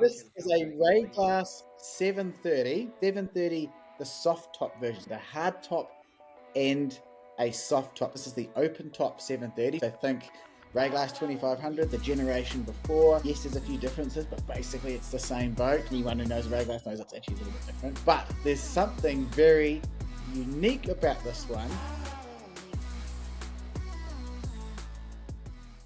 This is a Rayglass 730, the soft top version, the hard top and a soft top. This is the open top 730. So think Rayglass 2500, the generation before. Yes, there's a few differences, but basically it's the same boat. Anyone who knows Rayglass knows it's actually a little bit different. But there's something very unique about this one.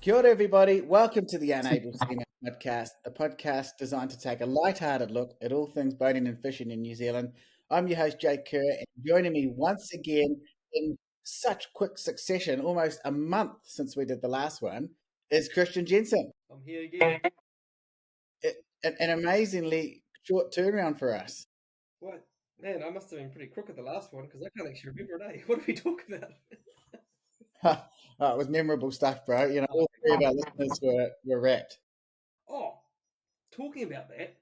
Kia ora, everybody. Welcome to the Unable Seaman podcast, the podcast designed to take a light-hearted look at all things boating and fishing in New Zealand. I'm your host, Jake Kerr, and joining me once again in such quick succession, almost a month since we did the last one, is Christian Jensen. I'm here again. An amazingly short turnaround for us. What? Man, I must have been pretty crook at the last one because I can't actually remember it, eh? What did we talk about? Oh, it was memorable stuff, bro. You know, all three of our listeners were wrapped. Oh, talking about that,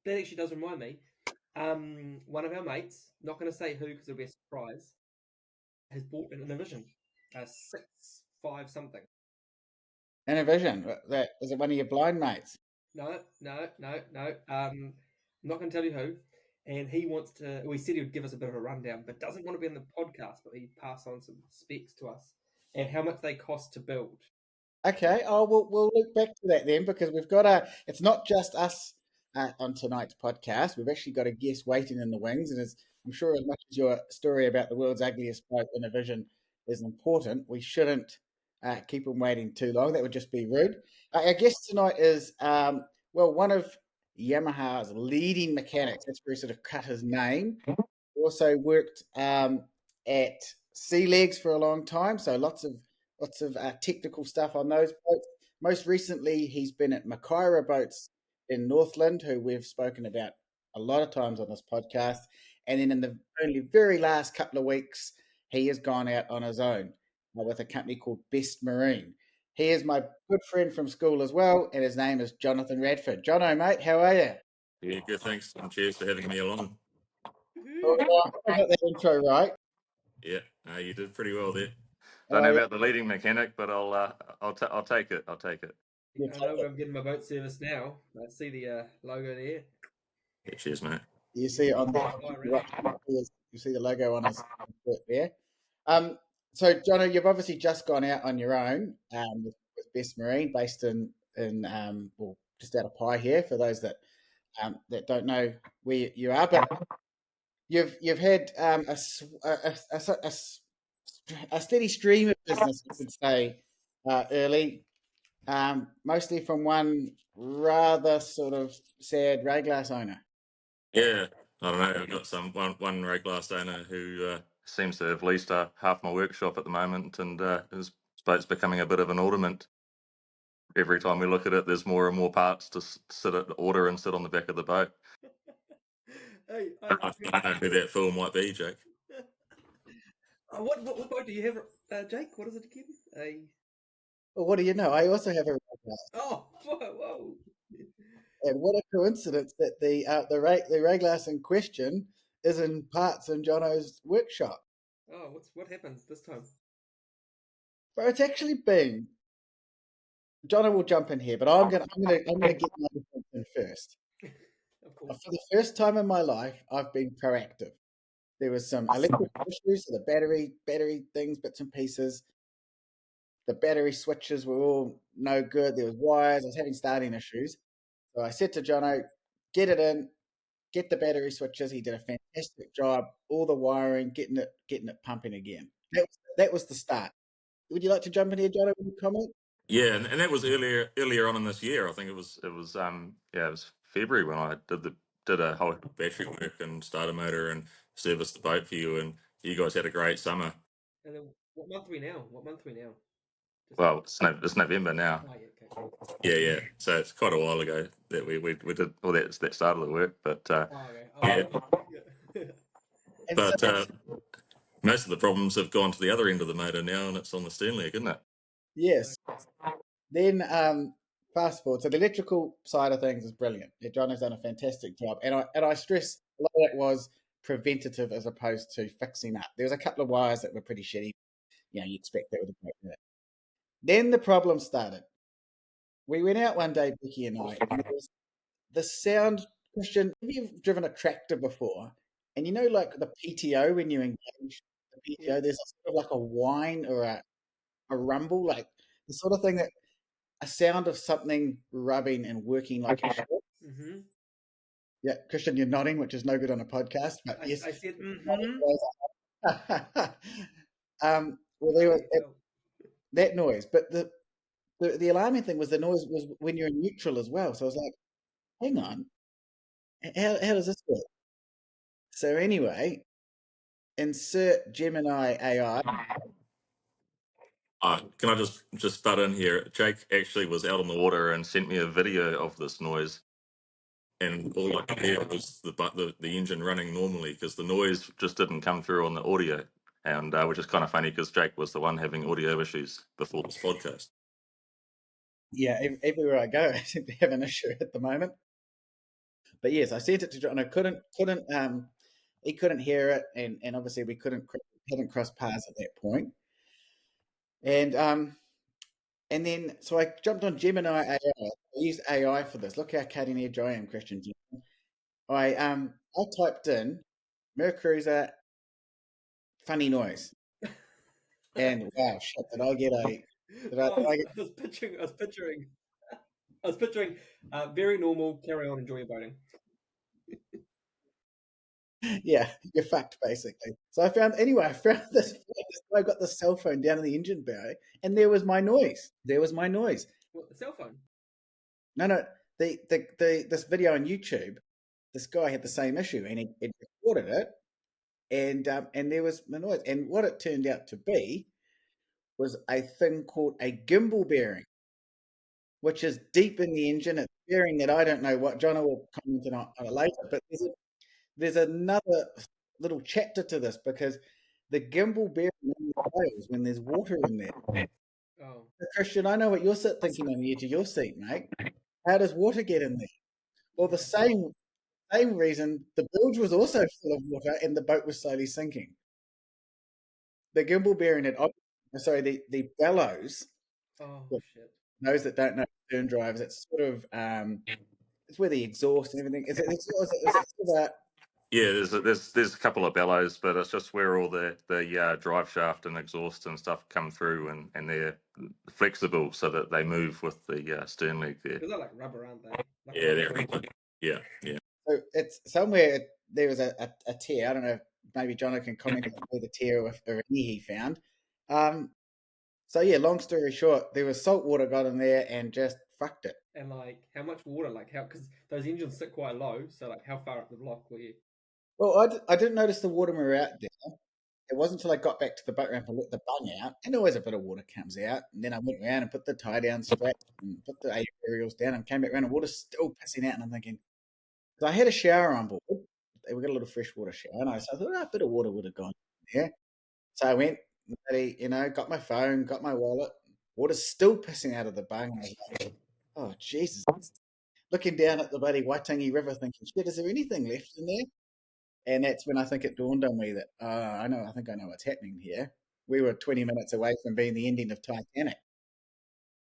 that actually does remind me. One of our mates, not going to say who because it'll be a surprise, has bought an Innovision, 6.5 something. Innovision, is it one of your blind mates? No. I'm not going to tell you who. And he wants to. Well, he said he would give us a bit of a rundown, but doesn't want to be on the podcast. But he passed on some specs to us and how much they cost to build. Okay. Oh, we'll look back to that then because we've got it's not just us on tonight's podcast. We've actually got a guest waiting in the wings, and I'm sure as much as your story about the world's ugliest boat in a vision is important, we shouldn't keep them waiting too long. That would just be rude. Our guest tonight is one of Yamaha's leading mechanics. That's where he sort of cut his name. He also worked at Sea Legs for a long time, so lots of technical stuff on those boats. Most recently, he's been at Makaira Boats in Northland, who we've spoken about a lot of times on this podcast. And then in the only very last couple of weeks, he has gone out on his own with a company called Best Marine. He is my good friend from school as well, and his name is Jono Radford. Jono, mate, how are you? Yeah, good, thanks. And cheers for having me along. I got that intro right. Yeah, you did pretty well there. Don't know about the leading mechanic, but I'll take it. I'll take it. I know where I'm getting my boat service now. I see the logo there. Yeah, cheers, mate. You see it on you see the logo on his shirt there. So, Jono, you've obviously just gone out on your own with Best Marine, based in just out of Pai here. For those that don't know where you are, but you've had a steady stream of business, I would say, early, mostly from one rather sort of sad Rayglass owner. Yeah, I don't know. I've got one Rayglass owner who seems to have leased half my workshop at the moment, and his boat's becoming a bit of an ornament. Every time we look at it, there's more and more parts to order and sit on the back of the boat. Hey, I don't know who that fool might be, Jake. What boat do you have, Jake? What is it again? Well, what do you know? I also have a Rayglass. Oh, whoa! And what a coincidence that the Rayglass in question is in parts in Jono's workshop. Oh, what happened this time? But it's actually been. Jono will jump in here, but I'm gonna get my defense in first. Of course. For the first time in my life, I've been proactive. There was some electrical issues, so the battery things, bits and pieces. The battery switches were all no good. There was wires. I was having starting issues. So I said to Jono, get it in, get the battery switches. He did a fantastic job. All the wiring, getting it pumping again. That was the start. Would you like to jump in here, Jono, with a comment? Yeah, and that was earlier on in this year. I think it was February when I did a whole battery work and starter motor and serviced the boat for you, and you guys had a great summer. And then what month are we now? Well, it's November now. Oh, yeah, okay. Yeah. So it's quite a while ago that we did all that started the work, but yeah. But most of the problems have gone to the other end of the motor now, and it's on the stern leg, isn't it? Yes. Then fast forward. So the electrical side of things is brilliant. John has done a fantastic job, and I stress a lot of that was preventative as opposed to fixing up. There was a couple of wires that were pretty shitty. You know, you expect that with a boat. Then the problem started. We went out one day, Becky and I, and the sound, Christian, have you driven a tractor before? And you know, like the PTO, when you engage the PTO, Yeah. there's sort of like a whine or a rumble, like the sort of thing that a sound of something rubbing and working like a short. Mm-hmm. Yeah, Christian, you're nodding, which is no good on a podcast, but yes. I said mm-hmm. Well, there was Oh, that noise, but the alarming thing was the noise was when you're in neutral as well. So I was like, hang on, how does this work? So anyway, insert Gemini AI. Can I just butt in here? Jake actually was out on the water and sent me a video of this noise, and all I could hear was the engine running normally because the noise just didn't come through on the audio, and which is kind of funny because Jake was the one having audio issues before this podcast. Yeah, everywhere I go, I seem to have an issue at the moment. But yes, I sent it to John. I couldn't he couldn't hear it, and obviously we hadn't crossed paths at that point. And then so I jumped on Gemini AI. I used AI for this. Look how cutting edge I am, Christian. I typed in Mercruiser funny noise, and wow, shit! Did I get a? Did I, oh, did I I was picturing. I was picturing. Very normal. Carry on. Enjoy your boating. Yeah, you're fucked basically. So I found anyway. I found this. I got the cell phone down in the engine bay, and there was my noise. There was my noise. What, the cell phone? No, the this video on YouTube. This guy had the same issue, and he recorded it, and there was my noise. And what it turned out to be was a thing called a gimbal bearing, which is deep in the engine. It's a bearing that I don't know what. Jono will comment on it later, but there's another little chapter to this because the gimbal bearing only fails when there's water in there. Oh, So Christian, I know what you're thinking on the edge of your seat, mate. How does water get in there? Well, the same reason the bilge was also full of water and the boat was slowly sinking. The gimbal bearing sorry, the bellows. oh For shit. those that don't know stern drives, it's sort of it's where the exhaust and everything. It's sort of Yeah, there's a couple of bellows, but it's just where all the drive shaft and exhaust and stuff come through, and they're flexible so that they move with the stern leg there. Because they're like rubber, aren't they? Like Yeah, rubber. yeah. so it's somewhere there was a tear. I don't know. Maybe Jono can comment on where the tear or any he found. So yeah, long story short, there was salt water got in there and just fucked it. And like, how much water? Like, how? Because those engines sit quite low. So like, how far up the block were you? Well, I didn't notice the water when we were out there. It wasn't until I got back to the boat ramp and let the bung out, and always a bit of water comes out. And then I went around and put the tie down strap and put the aerials down and came back around and water's still pissing out. And I'm thinking, because I had a shower on board. We got a little freshwater shower, and so I thought a bit of water would have gone there. So I went, got my phone, got my wallet. Water's still pissing out of the bung. I was like, oh, Jesus. Looking down at the bloody Waitangi River thinking, shit, is there anything left in there? And that's when I think it dawned on me that, I think I know what's happening here. We were 20 minutes away from being the ending of Titanic.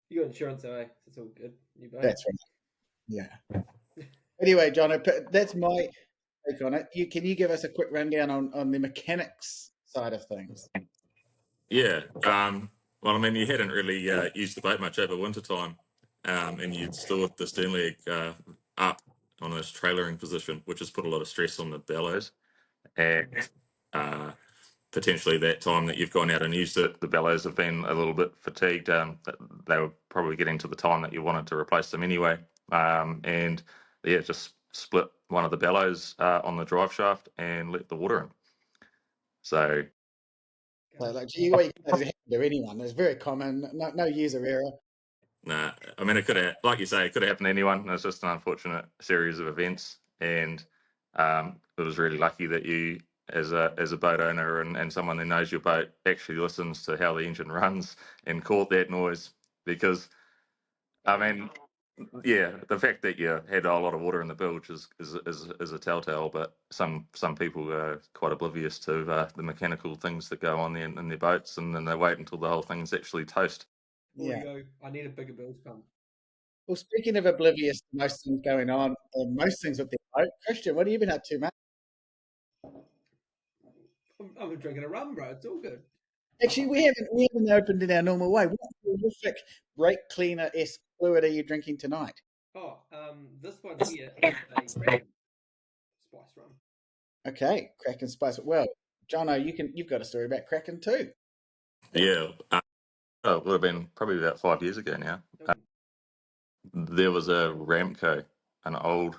You got insurance, though. It's all good. You both. That's right. Yeah. Anyway, John, that's my take on it. Can you give us a quick rundown on the mechanics side of things? Yeah. Well, I mean, you hadn't really used the boat much over winter time, and you'd stored the stern leg up on a trailering position, which has put a lot of stress on the bellows. And potentially that time that you've gone out and used it, the bellows have been a little bit fatigued. They were probably getting to the time that you wanted to replace them anyway. And yeah, just split one of the bellows on the drive shaft and let the water in. So Like, what you can do to anyone. It's very common. No user error. nah, I mean, it could have, like you say, it could have happened to anyone. It's just an unfortunate series of events, and it was really lucky that you, as a boat owner and someone who knows your boat, actually listens to how the engine runs and caught that noise. Because, I mean, yeah, the fact that you had a lot of water in the bilge is a telltale, but some people are quite oblivious to the mechanical things that go on in their boats, and then they wait until the whole thing's actually toast. Or Yeah. you go, I need a bigger bilge pump. Well, speaking of oblivious to most things going on, or most things with the boat, Christian, what have you been up to, mate? I'm drinking a rum, bro. It's all good. Actually, we haven't opened in our normal way. What horrific brake cleaner esque fluid are you drinking tonight? Oh, this one here is a Kraken spice rum. Okay, Kraken Spice. Well, Jono, you've got a story about Kraken too. Yeah. It would have been probably about 5 years ago now. Oh, There was a Ramco, an old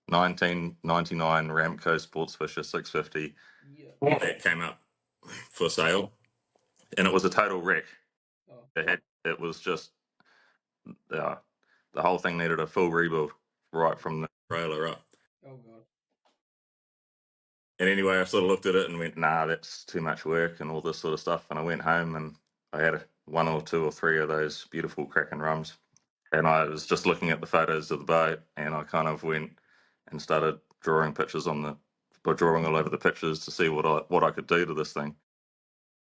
1999 Ramco Sportsfisher 650 yeah. that came up for sale, and it was a total wreck. Oh, It was just uh, the whole thing needed a full rebuild right from the trailer up. oh god. And anyway, I sort of looked at it and went, nah, that's too much work and all this sort of stuff. And I went home and I had one or two or three of those beautiful Kraken rums. And I was just looking at the photos of the boat and I kind of went and started drawing pictures drawing all over the pictures to see what I could do to this thing.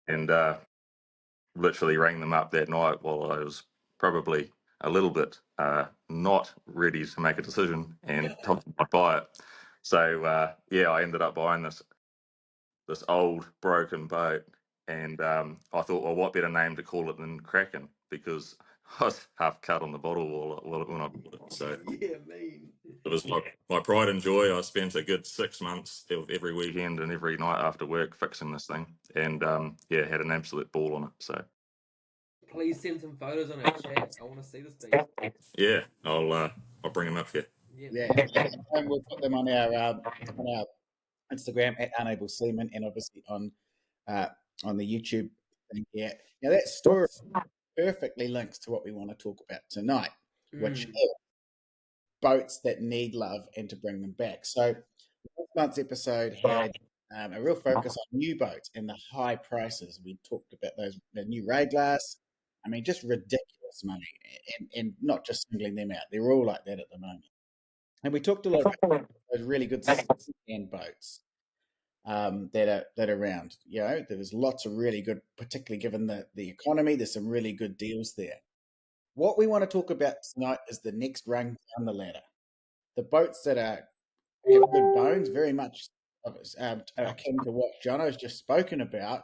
And literally rang them up that night while I was probably a little bit not ready to make a decision and told them I'd buy it. So yeah, I ended up buying this old broken boat, and I thought, well, what better name to call it than Kraken, because I was half cut on the bottle when I bought it. So Yeah, mean. it was my pride and joy. I spent a good 6 months of every weekend and every night after work fixing this thing, and yeah, had an absolute ball on it. So Please send some photos on our chat. I want to see this beast. yeah, I'll bring them up here. Yeah, Yeah, please. and we'll put them on our Instagram at Unable Seaman, and obviously on the YouTube thing here. Now that story perfectly links to what we want to talk about tonight, which Mm. is boats that need love and to bring them back. So this month's episode had a real focus on new boats and the high prices. We talked about the new Ray Glass. I mean, just ridiculous money, and not just singling them out. They're all like that at the moment. And we talked a lot about those really good second boats that are around. You know, there's lots of really good, particularly given the economy. There's some really good deals there. What we want to talk about tonight is the next rung down the ladder. The boats that have good bones, very much akin to what John has just spoken about,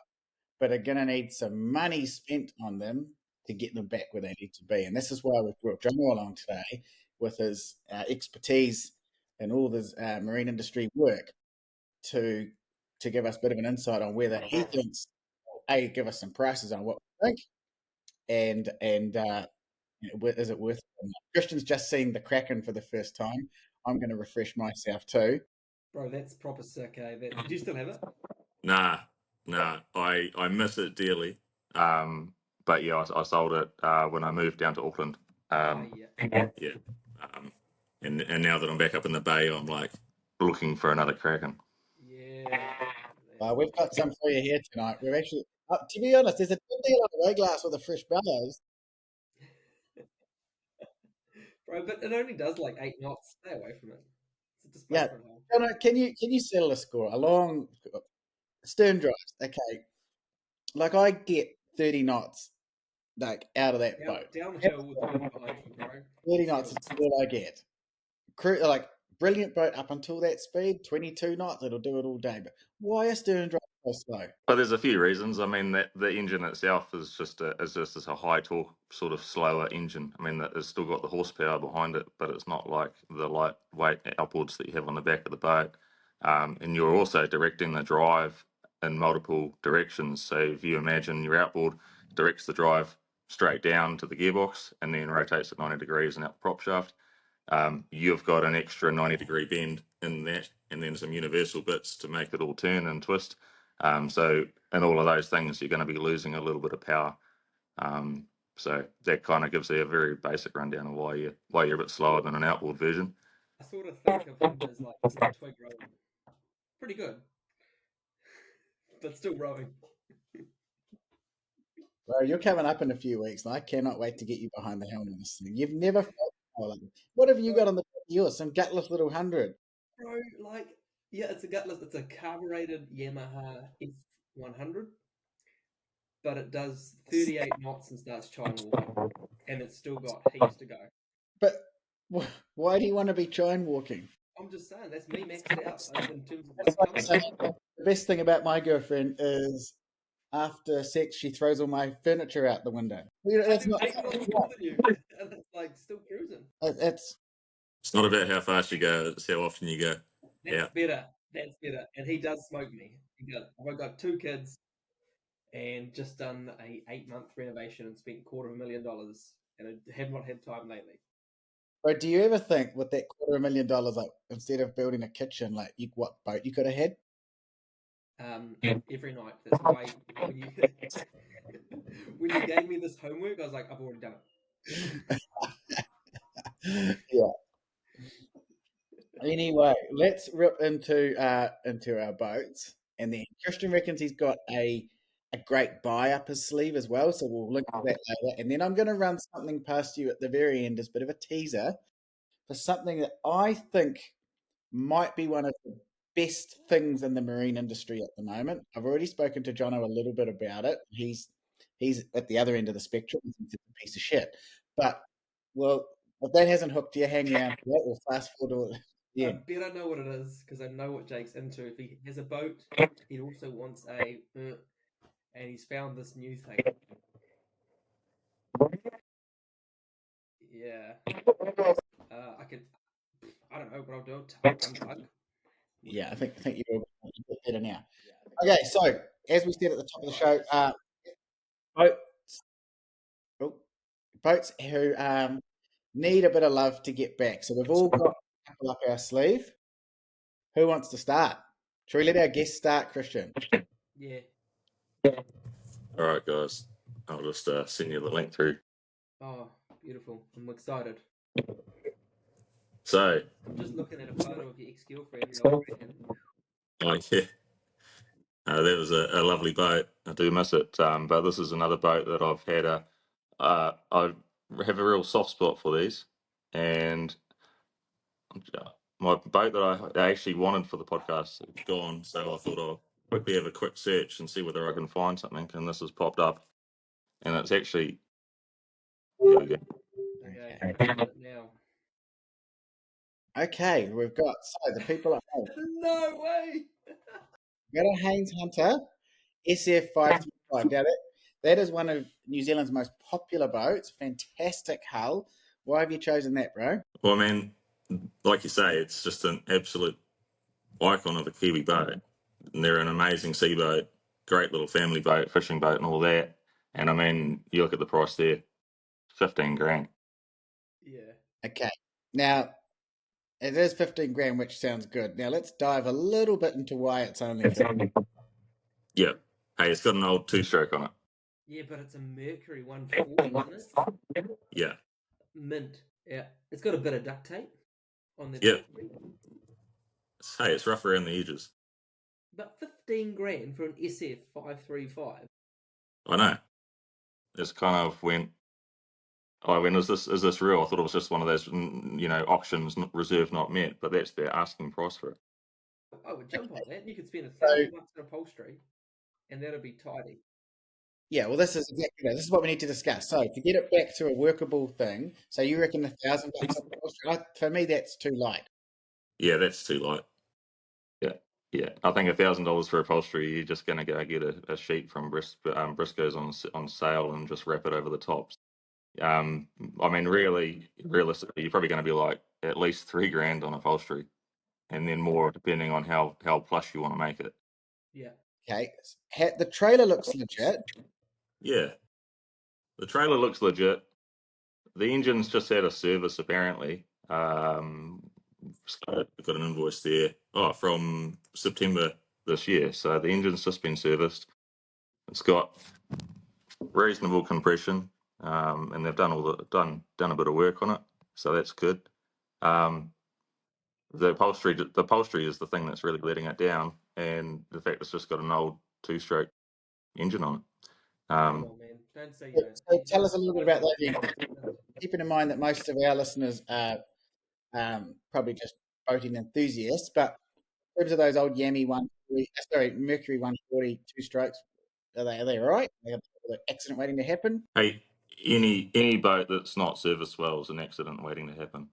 but are going to need some money spent on them to get them back where they need to be. And this is why we've brought John along today with his expertise and all this marine industry work to give us a bit of an insight on whether he thinks, give us some prices on what we think, and is it worth it? Christian's just seen the Kraken for the first time. I'm going to refresh myself too. Bro, that's proper sick, eh? Do you still have it? Nah, I miss it dearly. But yeah, I sold it when I moved down to Auckland. Yeah. Yeah. Um, and now that I'm back up in the bay, I'm like looking for another Kraken. Yeah. We've got some for you here tonight. We've actually, to be honest, there's a good deal on the glass with the fresh bellows. Bro, but it only does like 8 knots. Stay away from it. It's a Yeah, displacement hole. can you settle a score along stern drives? Okay, like I get 30 knots like out of that boat. Downhill with the wind behind you, bro. 30 knots Settle. is all I get. Like brilliant boat up until that speed, 22 knots, it'll do it all day. But why a stern drive so slow? But there's a few reasons. I mean, that the engine itself is just a high torque sort of slower engine. I mean, it's still got the horsepower behind it, but it's not like the lightweight outboards that you have on the back of the boat. And you're also directing the drive in multiple directions. So if you imagine your outboard directs the drive straight down to the gearbox and then rotates at 90 degrees and out the prop shaft, you've got an extra 90-degree bend in that, and then some universal bits to make it all turn and twist. So in all of those things, you're going to be losing a little bit of power. So that kind of gives you a very basic rundown of why you're a bit slower than an outboard version. I sort of think of him as like he's a twig rowing. Pretty good. But still rowing. Well, you're coming up in a few weeks, and I cannot wait to get you behind the helm of this thing. You've never felt like what have you got on the back of yours? Some gutless little 100. Bro, like, yeah, it's a gutless, it's a carbureted Yamaha F100, but it does 38 knots and starts chiding water, and it's still got heaps to go. But why do you want to be chain walking? I'm just saying, that's me maxed out in terms of It's my like saying comfort. the best thing about my girlfriend is after sex she throws all my furniture out the window. I That's do not. 8 miles more than you, and it's like still cruising. It's It's not about how fast you go; it's how often you go. That's Yeah. better. That's better. And he does smoke me. I've got 2 kids and just done a 8-month renovation and spent $250,000, and I have not had time lately. But do you ever think with that $250,000, like instead of building a kitchen, like what boat you could have had? Every night. That's why when you when you gave me this homework, I was like, I've already done it. Yeah. Anyway, let's rip into our boats, and then Christian reckons he's got a great buy up his sleeve as well. So we'll link to that later, and then I'm going to run something past you at the very end as a bit of a teaser for something that I think might be one of the best things in the marine industry at the moment. I've already spoken to Jono a little bit about it. He's at the other end of the spectrum. He's a piece of shit. But well, if that hasn't hooked you, hang around for that. We'll fast forward to the I end. bet I know what it is because I know what Jake's into. If he has a boat, he also wants and he's found this new thing. Yeah. I don't know what I'll do. Unplug. Yeah, I think you're a bit better now. Okay, so as we said at the top of the show, boats, oh, boats who need a bit of love to get back. So we've all got a couple up our sleeve. Who wants to start? Shall we let our guest start, Christian? Yeah. All right, guys. I'll just send you the link through. Oh, beautiful. I'm excited. So, I'm just looking at a photo of your ex-girlfriend, the old man. oh yeah, that was a lovely boat. I do miss it. But this is another boat that I've had I have a real soft spot for these, and my boat that I actually wanted for the podcast is gone. So I thought I'll quickly have a quick search and see whether I can find something. And this has popped up, and it's actually. There we go. Okay, Okay. I'm on it now. Okay, we've got the people at home. No way! We've got a Haynes Hunter SF535. Now that is one of New Zealand's most popular boats. Fantastic hull. Why have you chosen that, bro? Well, I mean, like you say, it's just an absolute icon of a Kiwi boat. And they're an amazing sea boat, great little family boat, fishing boat, and all that. And I mean, you look at the price there, 15 grand. Yeah. Okay. Now it is 15 grand, which sounds good. Now let's dive a little bit into why it's only 15. Yeah. Hey, it's got an old two-stroke on it. Yeah, but it's a Mercury 140, isn't it? Yeah. Mint. Yeah. It's got a bit of duct tape on the Yeah. upholstery. Hey, it's rough around the edges. But 15 grand for an SF535. I know. It's kind of went. I mean, is this real? I thought it was just one of those, auctions, reserved not met. But that's their asking price for it. I would jump on that. You could spend So $1,000 in upholstery, and that'll be tidy. yeah, well, this is exactly this is what we need to discuss. So to get it back to a workable thing, so you reckon $1,000? For me, that's too light. Yeah, that's too light. Yeah. I think $1,000 for upholstery, you're just going to go get a sheet from Briscoe's on sale and just wrap it over the tops. I mean, realistically, you're probably going to be like at least 3 grand on upholstery, and then more depending on how plush you want to make it. Yeah. Okay, the trailer looks legit. Yeah, the trailer looks legit. The engine's just had a service apparently. I've got an invoice there. Oh, from September this year. So the engine's just been serviced. It's got reasonable compression, and they've done done a bit of work on it. So that's good. The upholstery is the thing that's really letting it down, and the fact it's just got an old two-stroke engine on it. Come on, man. Don't say you don't. So tell us a little bit about that. Keeping in mind that most of our listeners are probably just boating enthusiasts, but in terms of those old Mercury 140 two strokes, are they all right? Are they an accident waiting to happen? Hey, any boat that's not serviced well is an accident waiting to happen.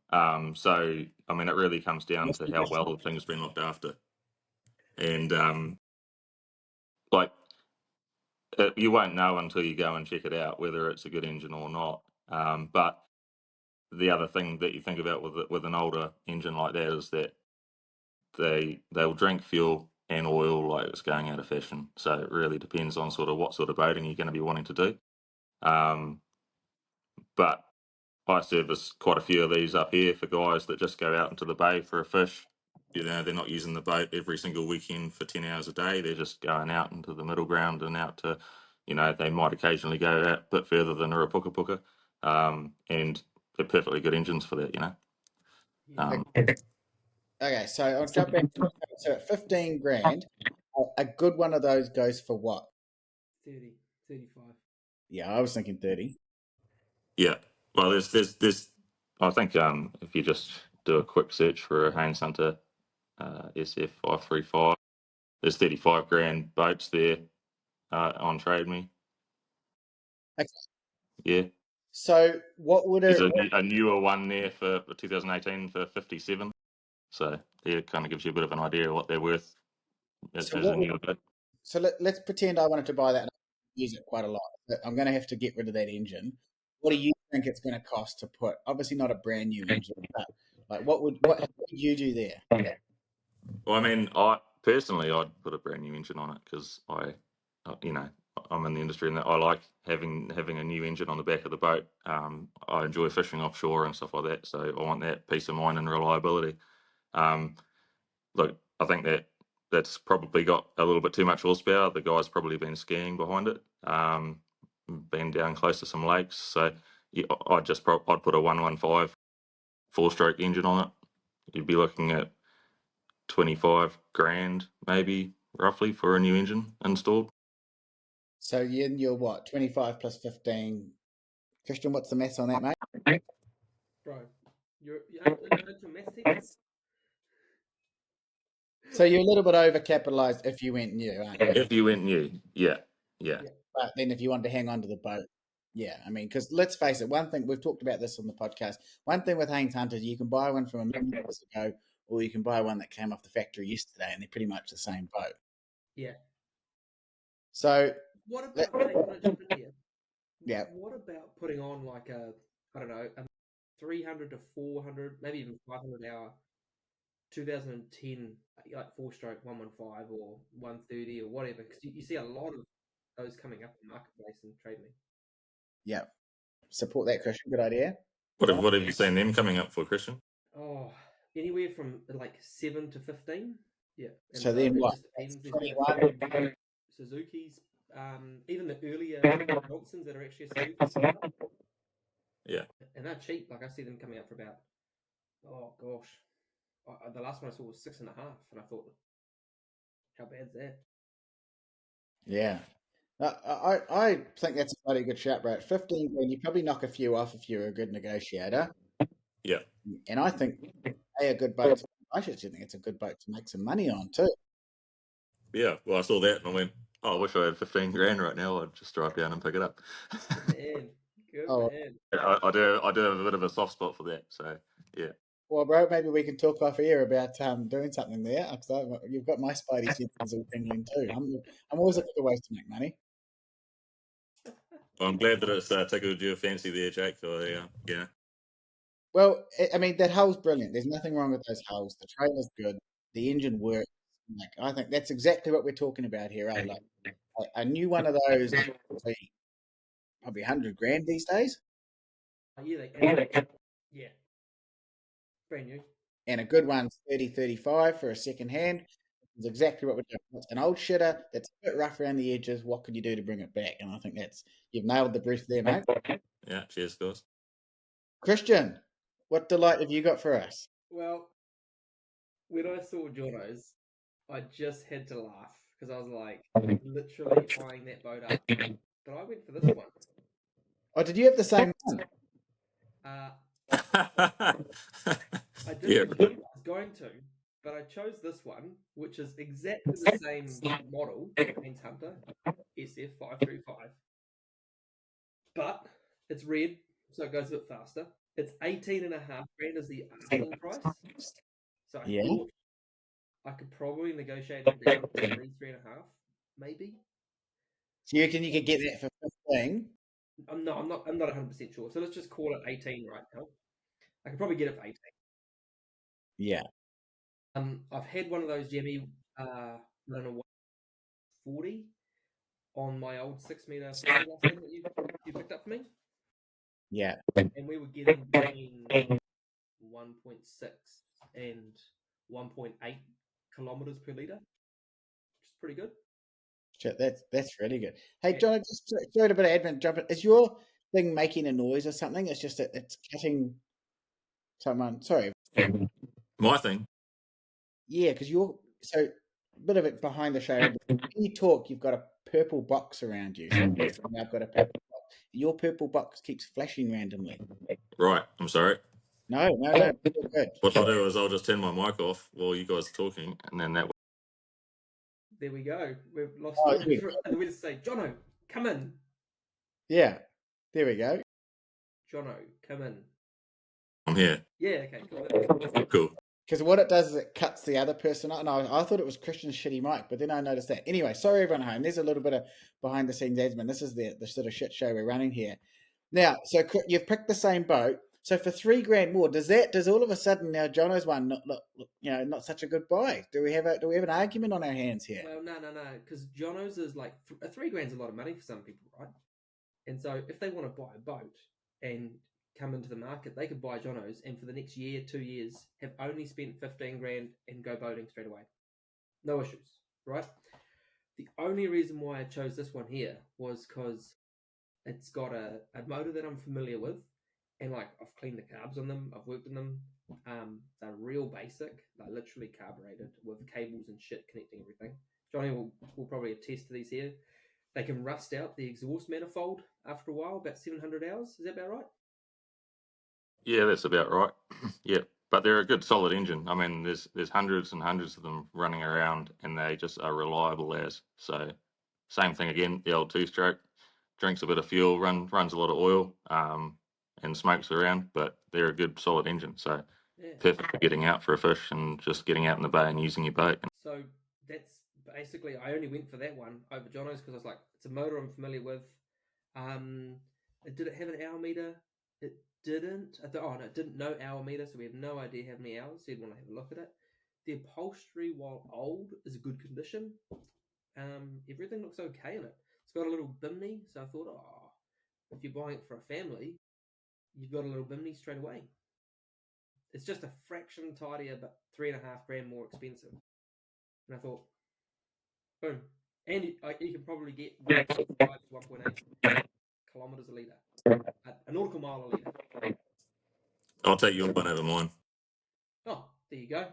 So I mean, it really comes down to how well the thing's been looked after, and like you won't know until you go and check it out whether it's a good engine or not. But the other thing that you think about with an older engine like that is that they'll drink fuel and oil like it's going out of fashion. So it really depends on sort of what sort of boating you're going to be wanting to do. But I service quite a few of these up here for guys that just go out into the bay for a fish. You know, they're not using the boat every single weekend for 10 hours a day. They're just going out into the middle ground and out to, you know, they might occasionally go out a bit further than a puka puka. And they're perfectly good engines for that, you know. Okay, so I'll jump back. So at 15 grand, a good one of those goes for what? 30, 35. Yeah, I was thinking 30. Yeah. Well, there's. I think if you just do a quick search for a Haynes Hunter SF535, there's 35 grand boats there on Trade Me. Okay. Yeah. So what would There's a newer one there for 2018 for 57. So yeah, it kind of gives you a bit of an idea of what they're worth as a newer boat. So let's pretend I wanted to buy that and use it quite a lot. But I'm going to have to get rid of that engine. What do you think it's going to cost to put? Obviously, not a brand new engine, but like what would you do there? Well, I mean, I'd put a brand new engine on it because you know, I'm in the industry and I like having a new engine on the back of the boat. I enjoy fishing offshore and stuff like that, so I want that peace of mind and reliability. Look, I think that's probably got a little bit too much horsepower. The guy's probably been skiing behind it, been down close to some lakes. So yeah, I'd put a 115 4-stroke engine on it. You'd be looking at 25 grand, maybe roughly, for a new engine installed. So you're what? 25 plus 15. Christian, what's the maths on that, mate? Bro, you're into maths teacher? So you're a little bit overcapitalized if you went new, aren't you? If you went new, yeah. But then if you wanted to hang on to the boat, yeah. I mean, because let's face it, one thing, we've talked about this on the podcast. One thing with Haynes Hunters, you can buy one from a million years ago, or you can buy one that came off the factory yesterday, and they're pretty much the same boat. Yeah. So what about, can I jump in here? Yeah. What about putting on like a 300 to 400, maybe even 500 hour 2010 like 4-stroke 115 or 130 or whatever? Because you see a lot of those coming up in the marketplace and Trade Me. Yeah. Support that, Christian. Good idea. What have you seen them coming up for, Christian? Oh, anywhere from like 7 to 15. Yeah. And so then it what? just depends. There's 21. been a few Suzuki's, even the earlier Johnsons that are actually a Suzuki. Yeah. And they're cheap. Like I see them coming up for about, oh gosh, the last one I saw was 6.5, and I thought, how bad's that? Yeah. I think that's a bloody good shout, bro. 15 grand, you probably knock a few off if you're a good negotiator. Yeah. And I think a good boat. I should think it's a good boat to make some money on too. Yeah. Well, I saw that and I went, oh, I wish I had 15 grand right now. I'd just drive down and pick it up. Man, good man. I do have a bit of a soft spot for that. So yeah. Well, bro, maybe we can talk off air about doing something there. You've got my spidey senses all tingling too. I'm always looking for ways to make money. Well, I'm glad that it's tickled your fancy there, Jake. So yeah. Well, I mean, that hull's brilliant. There's nothing wrong with those hulls. The trailer's good. The engine works. Like, I think that's exactly what we're talking about here. Eh? Like a new one of those is probably 100 grand these days. Yeah. Brand new. And a good one's 30, 35 for a second hand. It's exactly what we're doing. It's an old shitter that's a bit rough around the edges. What could you do to bring it back? And I think you've nailed the brief there, mate. Yeah, cheers, guys. Christian, what delight have you got for us? Well, when I saw Jono's, I just had to laugh because I was like literally eyeing that boat up. But I went for this one. Oh, did you have the same one? I didn't. Yeah. I was going to, but I chose this one, which is exactly the same model, Haynes Hunter SF535. But It's red, so it goes a bit faster. It's 18.5 grand is the asking price. So I thought I could probably negotiate it down to 3.5, maybe. So you reckon you could get that for 15? I'm not 100% sure. So let's just call it 18 right now. I could probably get it for 18. Yeah. I've had one of those Jemmy, I don't know what, 40 on my old 6 meter fiberglass thing that you picked up for me, Yeah. and we were getting between 1.6 and 1.8 kilometers per liter, which is pretty good. Shit, that's really good. Hey, John, just throw a bit of admin. Jump in. Is your thing making a noise or something? It's just that it's cutting someone. Sorry. My thing. Yeah, because you're so a bit of it behind the show. When you talk, you've got a purple box around you. So I've got a purple box. Your purple box keeps flashing randomly. Right, I'm sorry. No, you're good. What I'll do is I'll just turn my mic off while you guys are talking, and then that. There we go. We've lost Oh, Jono, yeah. and then we just say, Jono, come in. Yeah, there we go. Jono, come in. I'm here. Yeah, okay, cool. Cool. Because what it does is it cuts the other person out. And I thought it was Christian's shitty mic, but then I noticed that. Anyway, sorry everyone at home. There's a little bit of behind the scenes admin. This is the sort of shit show we're running here. Now, so you've picked the same boat. So for $3,000 more, does all of a sudden now Jono's one not such a good buy? Do we have an argument on our hands here? Well, no, because Jono's is like $3,000's a lot of money for some people, right? And so if they want to buy a boat and come into the market, they could buy Jono's, and for the next year, 2 years, have only spent 15 grand and go boating straight away. No issues, right? The only reason why I chose this one here was because it's got a motor that I'm familiar with, and like I've cleaned the carbs on them, I've worked on them. They're real basic. They're literally carbureted with cables and shit connecting everything. Johnny will probably attest to these here. They can rust out the exhaust manifold after a while, about 700 hours. Is that about right? Yeah, that's about right. Yeah, but they're a good solid engine. I mean, there's hundreds and hundreds of them running around, and they just are reliable as. So, same thing again. The old two-stroke drinks a bit of fuel, runs a lot of oil, and smokes around. But they're a good solid engine. So Yeah. perfect for getting out for a fish and just getting out in the bay and using your boat. So that's basically, I only went for that one over Jono's because I was like, it's a motor I'm familiar with. Did it have an hour meter? It didn't. It didn't know hour meter, so we have no idea how many hours. So you'd want to have a look at it. The upholstery, while old, is good condition. Everything looks okay in it. It's got a little bimney, so I thought, if you're buying it for a family, you've got a little bimney straight away. It's just a fraction tidier, but 3.5 grand more expensive. And I thought, boom. And you can probably get 1.5 to 1.8 kilometers a litre, a nautical mile a litre. I'll take your one over mine. Oh, there you go.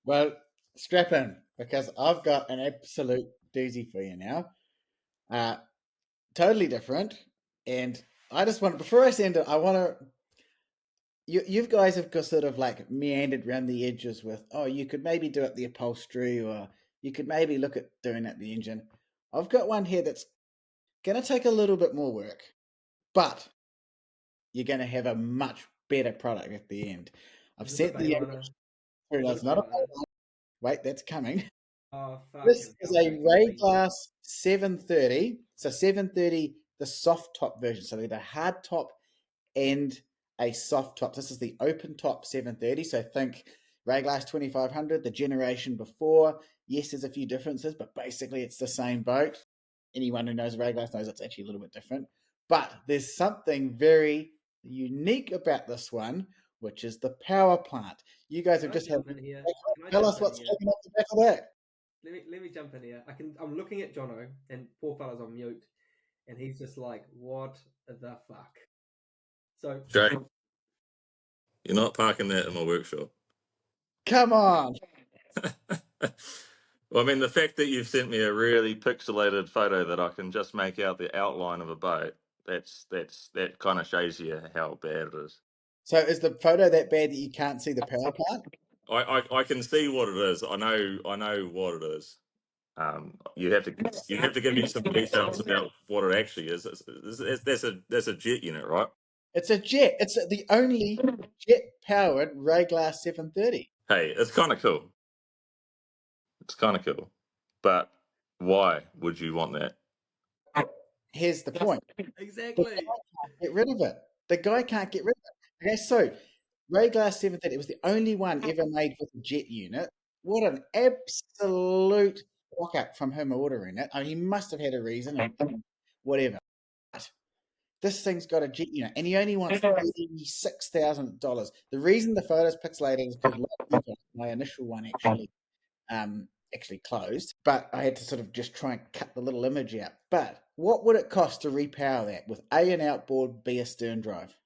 Well, strap in, because I've got an absolute doozy for you now. Totally different. And I just want, before I send it, I want to, you guys have got sort of like meandered around the edges with, you could maybe do it the upholstery, or you could maybe look at doing it the engine. I've got one here that's going to take a little bit more work, but you're going to have a much better product at the end. I've set the average through. That's not a wait, that's coming. This is a Ray Glass 730. So 730, the soft top version. So they're the hard top and a soft top. This is the open top 730. So think Ray Glass 2500, the generation before. Yes, there's a few differences, but basically it's the same boat. Anyone who knows Ray Glass knows it's actually a little bit different. But there's something very unique about this one, which is the power plant. You guys have just had. Tell us what's taken off the back of that. Let me jump in here. I'm looking at Jono, and poor fella's on mute, and he's just like, "What the fuck?" So, Jay, you're not parking that in my workshop. Come on. Well, I mean, the fact that you've sent me a really pixelated photo that I can just make out the outline of a boat, that kind of shows you how bad it is. So is the photo that bad that you can't see the power plant? I can see what it is. I know what it is. You have to give me some details about what it actually is. That's a jet unit, right? It's a jet. It's the only jet-powered Rayglass 730. Hey, it's kind of cool. It's kind of cool, but why would you want that? Here's the point. Exactly. Get rid of it. The guy can't get rid of it. Okay, so Rayglass 730, it was the only one ever made with a jet unit. What an absolute rock up from him ordering it. I mean, he must have had a reason and whatever. But this thing's got a jet unit, and he only wants $36,000. The reason the photo's pixelated is because my initial one actually closed, but I had to sort of just try and cut the little image out. But what would it cost to repower that with A, an outboard, B, a stern drive?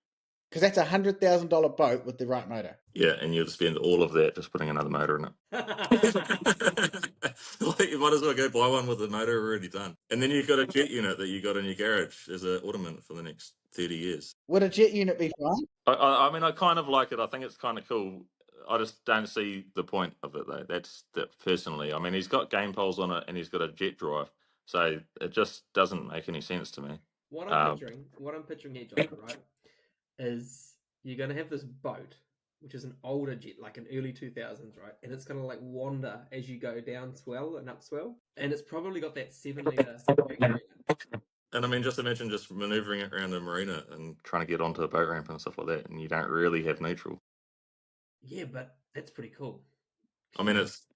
Because that's $100,000 boat with the right motor. Yeah, and you'd spend all of that just putting another motor in it. Like, you might as well go buy one with the motor already done. And then you've got a jet unit that you got in your garage as an ornament for the next 30 years. Would a jet unit be fine? I mean, I kind of like it. I think it's kind of cool. I just don't see the point of it, though. That's personally. I mean, he's got game poles on it and he's got a jet drive. So it just doesn't make any sense to me. What I'm picturing here, John, right, is you're going to have this boat, which is an older jet, like an early 2000s, right? And it's going to like wander as you go down swell and up swell. And it's probably got that 7-litre tank. And I mean, just imagine just maneuvering it around a marina and trying to get onto a boat ramp and stuff like that, and you don't really have neutral. Yeah, but that's pretty cool. I mean, it's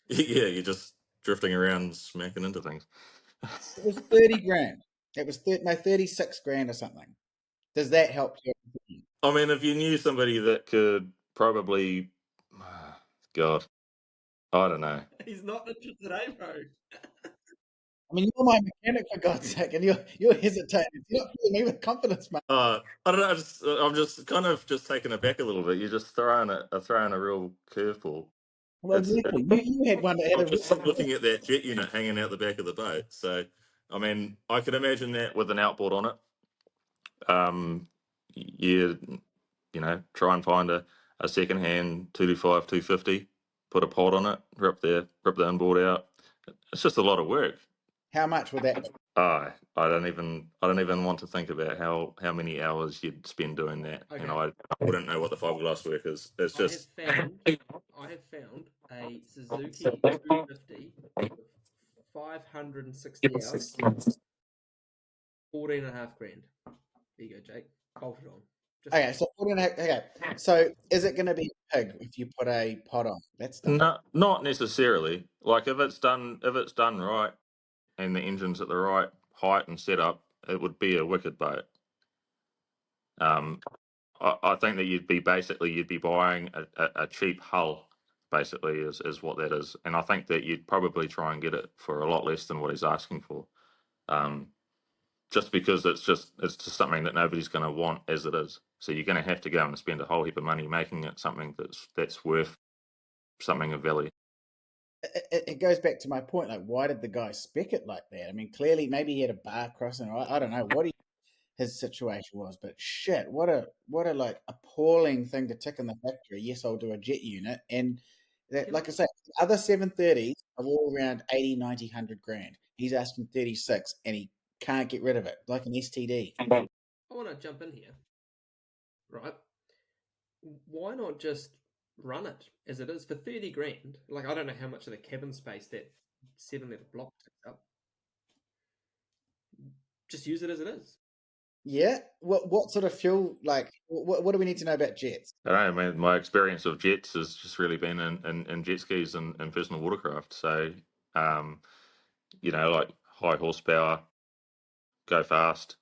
yeah, you're just drifting around, smacking into things. It was 30 grand. It was 36 grand or something. Does that help you? I mean, if you knew somebody that could probably, God, I don't know. He's not interested, eh, bro? I mean, you're my mechanic for God's sake, and you're hesitating. You're not filling me with confidence, mate. I don't know. I'm just kind of just taken aback a little bit. You're just throwing a real curveball. Well, exactly. You had one that had I'm just looking at that jet unit hanging out the back of the boat. So, I mean, I could imagine that with an outboard on it. You know, try and find a second-hand 225, 250, put a pod on it, rip the inboard out. It's just a lot of work. How much would that be? I don't even want to think about how many hours you'd spend doing that. Okay. You know, I wouldn't know what the fiberglass work is. It's just I have found a Suzuki 250 with 560 hours, 14.5 grand. There you go, Jake. Bolt it on. Okay, so so is it going to be a pig if you put a pod on? That's not necessarily. Like if it's done right and the engine's at the right height and setup, it would be a wicked boat. I think that you'd be buying a cheap hull, basically, is what that is. And I think that you'd probably try and get it for a lot less than what he's asking for. Just because it's just something that nobody's going to want as it is. So you're going to have to go and spend a whole heap of money making it something that's worth something of value. It goes back to my point. Like, why did the guy spec it like that? I mean, clearly, maybe he had a bar crossing. Or I don't know what his situation was, but shit, what a like appalling thing to tick in the factory. Yes, I'll do a jet unit, and that, like I say, the other 730s are all around 80, 90, 100 grand. He's asking 36, and he can't get rid of it, like an STD. I want to jump in here, right? Why not just run it as it is for 30 grand? Like, I don't know how much of the cabin space that 7-litre block takes up. Just use it as it is. Yeah. What sort of fuel? Like, what do we need to know about jets? I don't know, man. My experience of jets has just really been in jet skis and personal watercraft. So, you know, like high horsepower, go fast,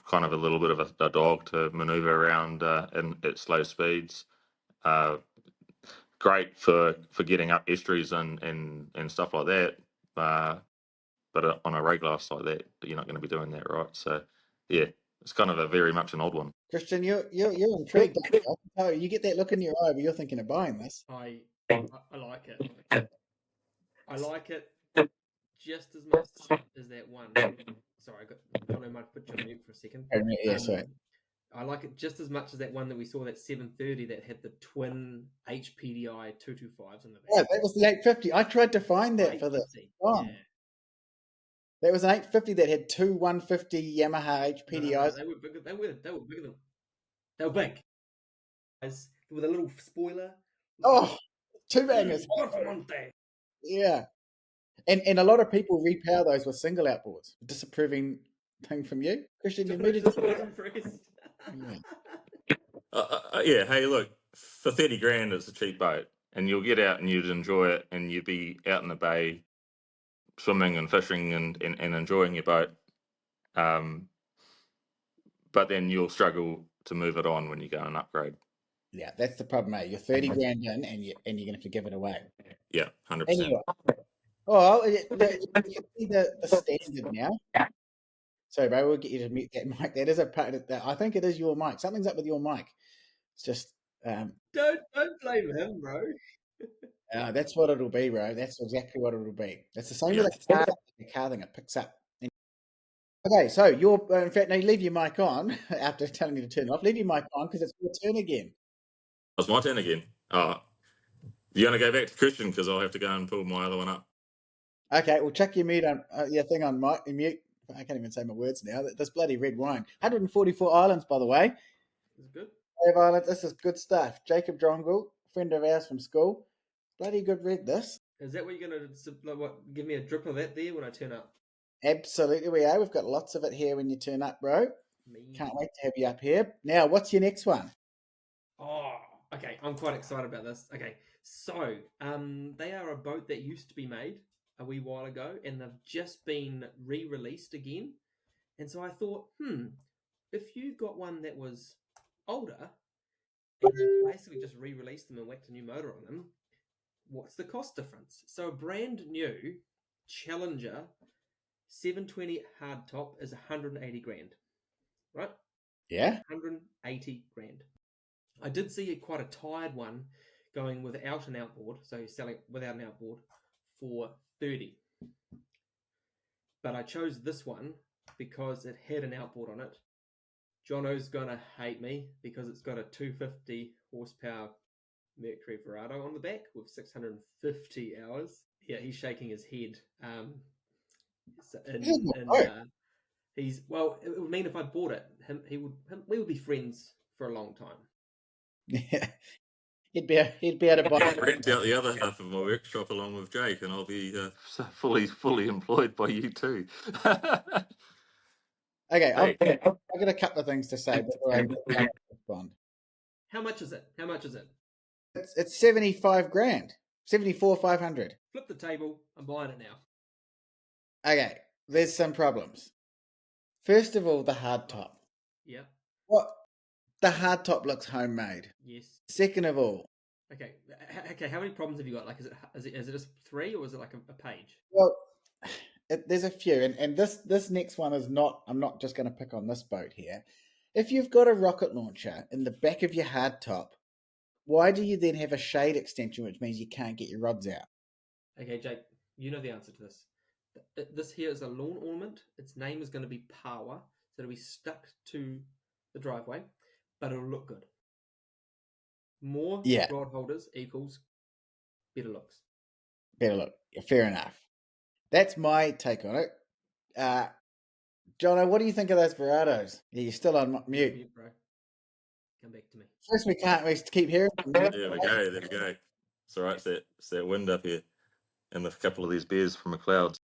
kind of a little bit of a dog to maneuver around at slow speeds. Great for getting up estuaries and stuff like that. But on a Rayglass like that, you're not going to be doing that, right? So, yeah, it's kind of a very much an old one. Christian, you're intrigued. I can tell you get that look in your eye, but you're thinking of buying this. I like it. I like it just as much as that one. Sorry, Jono might put you on mute for a second. Yeah, sorry. I like it just as much as that one that we saw, that 730 that had the twin HPDI 225s in the back. Yeah, that was the 850. I tried to find that for the 850. song. Yeah. That was an 850 that had two 150 Yamaha No, HPDIs. they were bigger. They were bigger than. They were big. With a little spoiler. Oh, two bangers. Performante. Yeah. And a lot of people repower those with single outboards. Disapproving thing from you, Christian. You muted. Just was impressed. Yeah. Yeah, hey, look, for 30 grand, it's a cheap boat, and you'll get out and you'd enjoy it, and you'd be out in the bay swimming and fishing and enjoying your boat. But then you'll struggle to move it on when you go and upgrade. Yeah, that's the problem, mate. You're 30 grand in, and you're gonna have to give it away. Yeah, 100%. Anyway, oh, you can see the standard now. Sorry, bro. We'll get you to mute that mic. That is a part of that. I think it is your mic. Something's up with your mic. It's just Don't blame him, bro. that's what it'll be, bro. That's exactly what it'll be. It's the same Yeah. with a car thing. It picks up. Okay, so you're in fact now leave your mic on after telling you to turn it off. Leave your mic on because it's your turn again. It's my turn again. Oh, you're going to go back to Christian because I'll have to go and pull my other one up. Okay, well check your mute on your thing on mute. I can't even say my words now. This bloody red wine. 144 islands, by the way. It's good. Dave Island, this is good stuff. Jacob Drongle, friend of ours from school. Bloody good red, this. Is that what you're going to give me a drip of that there when I turn up? Absolutely, we are. We've got lots of it here when you turn up, bro. Me. Can't wait to have you up here. Now, what's your next one? Oh, okay. I'm quite excited about this. Okay, so they are a boat that used to be made a wee while ago, and they've just been re-released again. And so I thought, if you got one that was older, and you basically just re-released them and whacked a new motor on them, what's the cost difference? So a brand new Challenger 720 hardtop is 180 grand, right? Yeah. 180 grand. I did see quite a tired one going without an outboard, so selling without an outboard for 30. But I chose this one because it had an outboard on it. Jono's gonna hate me because it's got a 250 horsepower Mercury Verado on the back with 650 hours. Yeah, he's shaking his head. He's well. It would mean if I bought it, we would be friends for a long time. Yeah, he'd be able to buy. Rent out the other half of my workshop along with Jake, and I'll be fully employed by you too. Okay, Hey. I've got a couple of things to say before I respond. How much is it? It's 75 grand, 74,500. Flip the table. I'm buying it now. Okay, there's some problems. First of all, the hardtop. Yeah. What? The hardtop looks homemade. Yes. Second of all. Okay. How many problems have you got? Like, is it just 3 or is it like a page? Well, there's a few, and this next one is not. I'm not just going to pick on this boat here. If you've got a rocket launcher in the back of your hardtop, why do you then have a shade extension, which means you can't get your rods out? Okay, Jake, you know the answer to this. This here is a lawn ornament. Its name is going to be Power, so it'll be stuck to the driveway, but it'll look good. More rod holders equals better looks. Better look. Yeah, fair enough. That's my take on it. Jono, what do you think of those Verados? Yeah, you're still on mute. Mute, bro. Come back to me. First, we keep hearing. There we go. It's all right. It's that wind up here, and a couple of these beers from the clouds.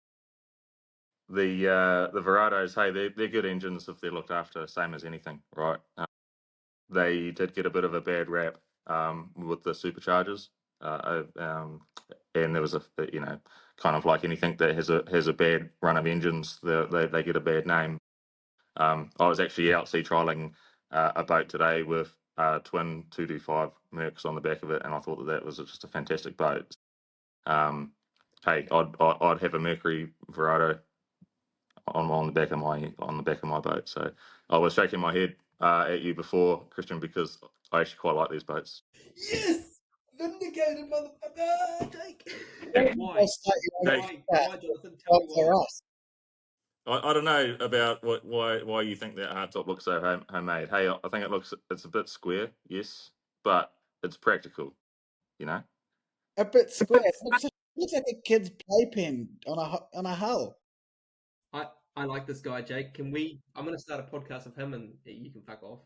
The Verados, hey, they're good engines if they're looked after, same as anything, right? They did get a bit of a bad rap with the superchargers, and there was kind of like anything that has a bad run of engines, they get a bad name. I was actually out sea trialing a boat today with twin 225 Mercs on the back of it, and I thought that was just a fantastic boat. Hey, I'd have a Mercury Verado on the back of my boat. So I was shaking my head at you before, Christian, because I actually quite like these boats. Yes, vindicated, motherfucker, Jake. Why, Jonathan? Tell me why. I don't know about why you think that hardtop looks so homemade. Hey, I think it's a bit square, yes, but it's practical, you know. A bit square. It looks like a kid's playpen on a hull. I like this guy, Jake. Can we? I'm going to start a podcast of him, and you can fuck off.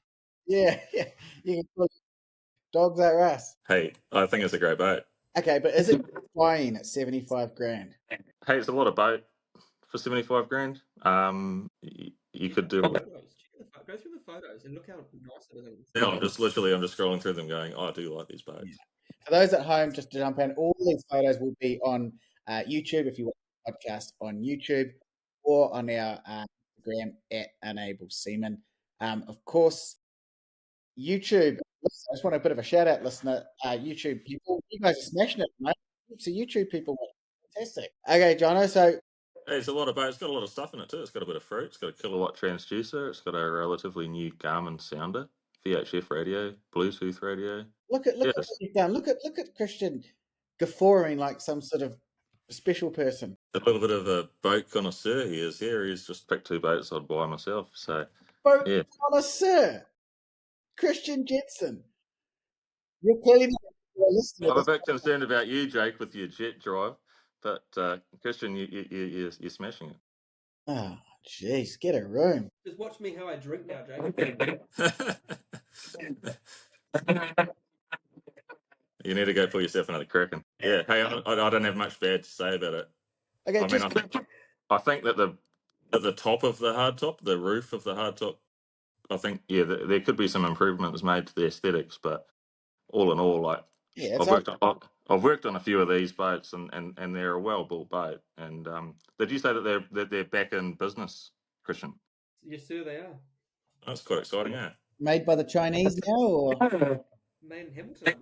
Yeah, yeah. You can put dogs are us. Hey, I think it's a great boat. Okay, but is it buying at 75 grand? Hey, it's a lot of boat for 75 grand. You could do. Photos. Go through the photos and look how nice it is. Now I'm just scrolling through them, going, oh, I do like these boats. Yeah. For those at home, just to jump in, all these photos will be on YouTube if you watch the podcast on YouTube or on our Instagram at Unable Seaman. Of course, YouTube. I just want a bit of a shout out, listener. YouTube people, you guys are smashing it, mate. So YouTube people, fantastic. Okay, Jono. So Hey, it's a lot of boats. It's got a lot of stuff in it too. It's got a bit of fruit. It's got a kilowatt transducer. It's got a relatively new Garmin sounder, VHF radio, Bluetooth radio. look at what you've done. Look at Christian guffawing like some sort of special person. A little bit of a boat connoisseur he is here. He's just picked 2 boats I'd buy myself. So Boat yeah, connoisseur, Christian Jetson. You're clearly not a listener. I'm a bit concerned about you, Jake, with your jet drive, but Christian, you're smashing it. Oh, jeez, get a room. Just watch me how I drink now, Jake. You need to go pull yourself another Kraken. Yeah. Hey, I don't have much bad to say about it. Okay, I mean, I think that at the top of the hardtop, the roof of the hardtop, I think there could be some improvements made to the aesthetics, but all in all, like yeah, I've worked on a few of these boats, and they're a well built boat. And did you say that they're back in business, Christian? Yes, sir, they are. That's quite exciting, eh? made by the Chinese now, or Made in Hamilton,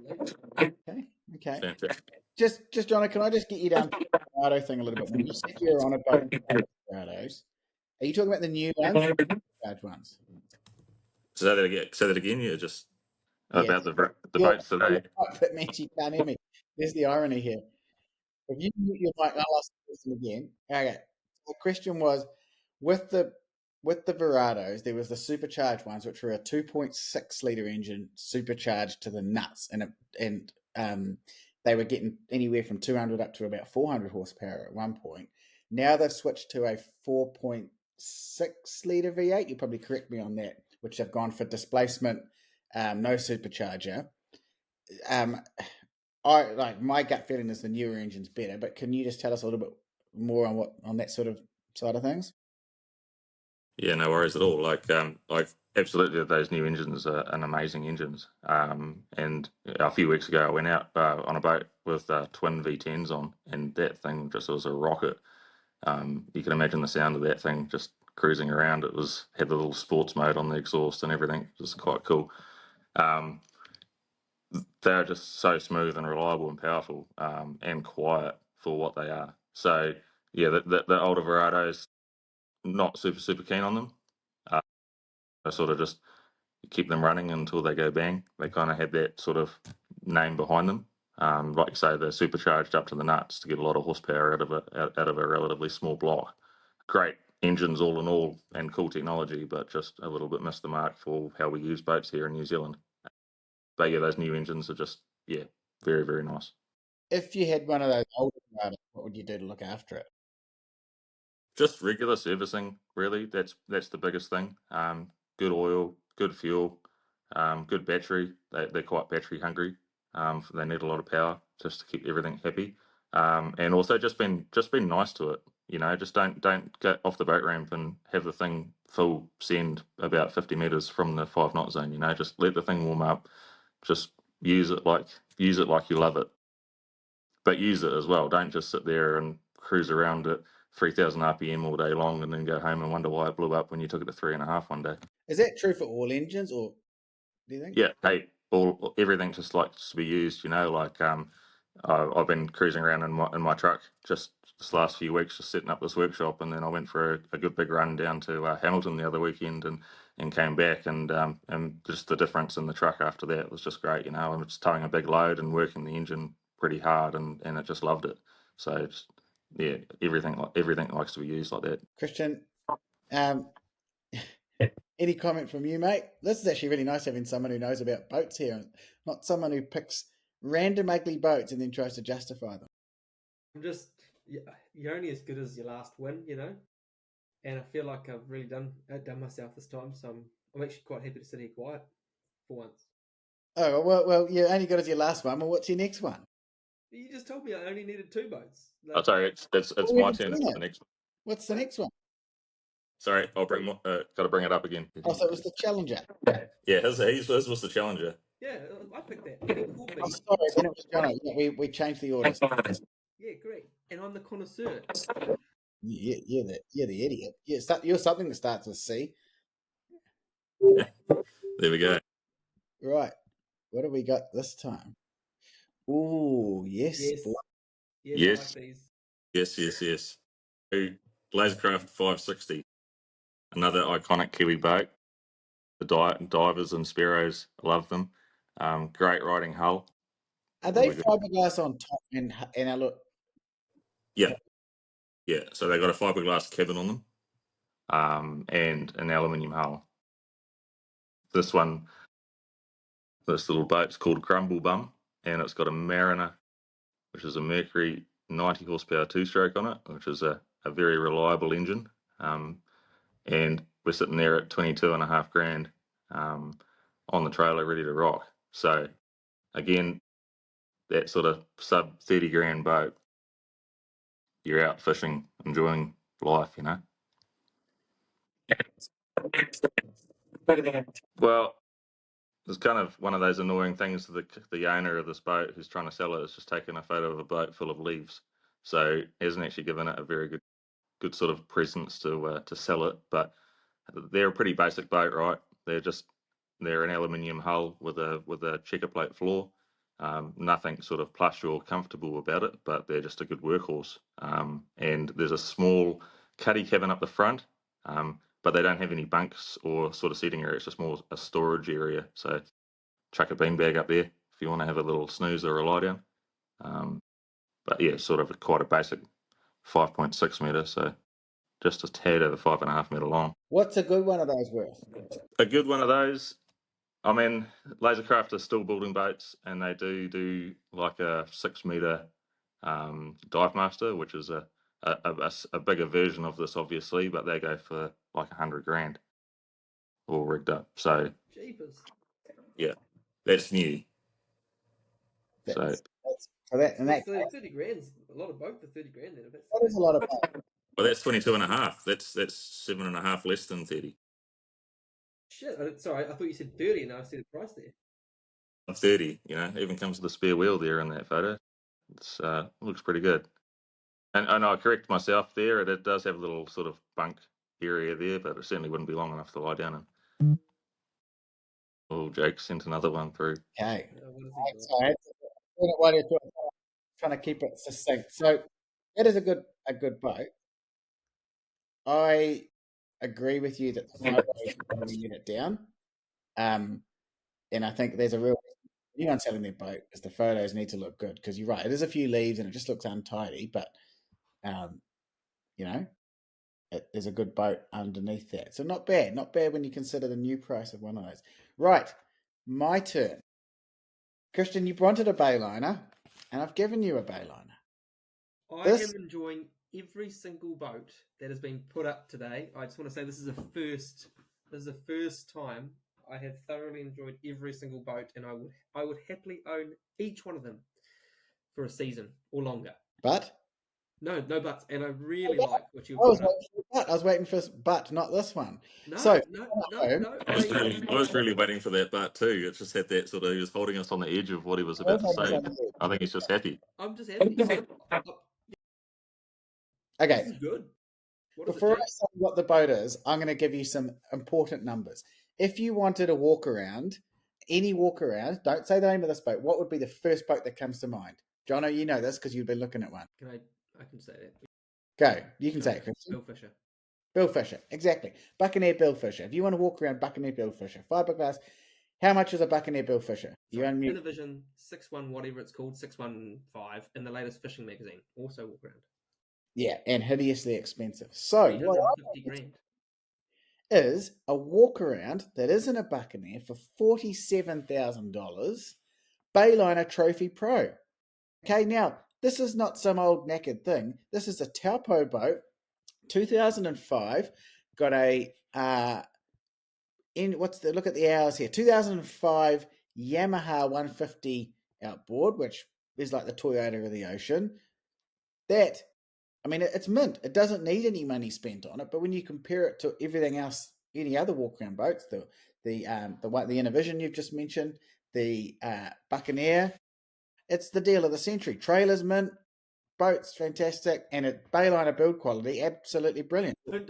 I believe. okay. Fantastic. Just Jono, can I just get you down to the Colorado thing a little bit? When you said you're on a boat with Colorados, are you talking about the new ones, or the large ones? Say that again. You're just about the Your boats today. that means you can't hear me. There's the irony here. If you mute your mic, I'll ask the question again. Okay. The question was with the Verados, there was the supercharged ones, which were a 2.6 liter engine supercharged to the nuts, and they were getting anywhere from 200 up to about 400 horsepower at one point. Now they've switched to a 4.6 liter V8. You'll probably correct me on that, which have gone for displacement, no supercharger. I like my gut feeling is the newer engine's better, but can you just tell us a little bit more on that sort of side of things? Yeah, no worries at all. Like absolutely, those new engines are an amazing engines. And a few weeks ago, I went out on a boat with twin V10s on, and that thing just was a rocket. You can imagine the sound of that thing just cruising around. It had the little sports mode on the exhaust and everything. It was quite cool. They're just so smooth and reliable and powerful, and quiet for what they are. So yeah, the older Verados, not super keen on them. I sort of just keep them running until they go bang. They kind of had that sort of name behind them. Like you say, they're supercharged up to the nuts to get a lot of horsepower out of a relatively small block. Great engines all in all, and cool technology, but just a little bit missed the mark for how we use boats here in New Zealand. But yeah, those new engines are just very, very nice. If you had one of those older Verados, what would you do to look after it? Just regular servicing, really. That's the biggest thing. Good oil, good fuel, good battery. They're quite battery hungry. They need a lot of power just to keep everything happy. And also just been nice to it. You know, just don't get off the boat ramp and have the thing full send about 50 meters from the 5 knot zone. You know, just let the thing warm up. Just use it like you love it. But use it as well. Don't just sit there and cruise around at 3,000 RPM all day long and then go home and wonder why it blew up when you took it to 3.5 one day. Is that true for all engines, or do you think? Yeah, hey, everything just likes to be used. You know, like I've been cruising around in my truck just this last few weeks, just setting up this workshop, and then I went for a good big run down to Hamilton the other weekend and came back, and just the difference in the truck after that was just great. You know, I'm just towing a big load and working the engine pretty hard, and it just loved it. So everything likes to be used like that. Christian, Any comment from you, mate? This is actually really nice having someone who knows about boats here, not someone who picks random ugly boats and then tries to justify them. I'm just, you're only as good as your last win, and I feel like I've really done myself this time, so I'm actually quite happy to sit here quiet for once. Oh, well, you're only good as your last one. Well, what's your next one? You just told me I only needed 2 boats. Oh, sorry, it's we my haven't turn. seen It's it. the next one. What's the next one? Sorry, I'll bring. Got to bring it up again. Oh, so it was the Challenger. Yeah, his was the Challenger. Yeah, I picked that. And he called me. Oh, sorry, then it was Jono. Yeah, we changed the orders. Yeah, great. And I'm the connoisseur. You're the idiot. You're something that starts with C. There we go. Right. What have we got this time? Ooh, yes. Yes. boy. Yes, Yes. I like these. Yes. Lasercraft 560, another iconic Kiwi boat. The divers and sparrows love them. Great riding hull. Are they Really good. fiberglass on top and Yeah. So they got a fiberglass cabin on them, and an aluminium hull. This little boat's called Crumble Bum, and it's got a Mariner, which is a Mercury 90 horsepower 2-stroke on it, which is a very reliable engine. And we're sitting there at 22.5 grand on the trailer, ready to rock. So again, that sort of sub 30 grand boat, you're out fishing, enjoying life, Well, it's kind of one of those annoying things. The owner of this boat who's trying to sell it has just taken a photo of a boat full of leaves, so he hasn't actually given it a very good sort of presence to sell it. But they're a pretty basic boat, right? They're an aluminium hull with a checker plate floor. Nothing sort of plush or comfortable about it, but they're just a good workhorse. And there's a small cuddy cabin up the front, but they don't have any bunks or sort of seating area. It's just more a storage area. So chuck a beanbag up there if you want to have a little snooze or a lie down. But yeah, sort of quite a basic 5.6 metre, so just a tad over 5.5 metre long. what's a good one of those worth? A good one of those. I mean, Lasercraft are still building boats, and they do like a 6 metre dive master, which is a bigger version of this, obviously, but they go for like 100 grand all rigged up. So Jeepers. yeah, that's new. That's for that. And That's that 30 grand's a lot of boat for 30 grand then. If that's that is a lot of money. Well, that's 22.5. That's 7.5 less than 30. Shit, sorry, I thought you said 30 and I see the price there. 30, even comes with a spare wheel there in that photo. It's looks pretty good. And I correct myself there. It does have a little sort of bunk area there, but it certainly wouldn't be long enough to lie down in. Oh, Jake sent another one through. Okay. What is he So I had to, trying to keep it succinct. So that is a good boat. I agree with you that the photos when we get it down. And I think there's a real anyone selling their boat is the photos need to look good because you're right. It is a few leaves and it just looks untidy, but there's a good boat underneath that. So not bad when you consider the new price of one of those. Right, my turn. Christian, you wanted a bayliner, and I've given you a bayliner. I am enjoying every single boat that has been put up today. I just want to say this is the first time I have thoroughly enjoyed every single boat, and I would happily own each one of them for a season or longer. But no buts, and I really like what you've I was waiting for but not this one. No. I was really waiting for that but too. It just had that sort of, he was holding us on the edge of what he was about to say. I think he's just happy. I'm just happy. Okay. This is good. Before I say what the boat is, I'm going to give you some important numbers. If you wanted a walk around, any walk around, don't say the name of this boat. What would be the first boat that comes to mind? Jono, you know this because you've been looking at one. I can say that. Go. You can say it, Christian. Bill Fisher. Bill Fisher, exactly. Buccaneer Bill Fisher. If you want to walk around Buccaneer Bill Fisher, fiberglass, how much is a Buccaneer Bill Fisher? You Innovision 6-1, whatever it's called, 615 in the latest fishing magazine. Also walk around. Yeah, and hideously expensive. So, 350 grand. is a walk around that isn't a Buccaneer for $47,000 Bayliner Trophy Pro. Okay, now this is not some old knackered thing. This is a Taupo boat, 2005. Got a look at the hours here. 2005 Yamaha 150 outboard, which is like the Toyota of the ocean. That, I mean, it's mint. It doesn't need any money spent on it. But when you compare it to everything else, any other walk around boats, the Innovision you've just mentioned, the Buccaneer, it's the deal of the century. Trailers mint, boats fantastic, and it Bayliner build quality absolutely brilliant. Don't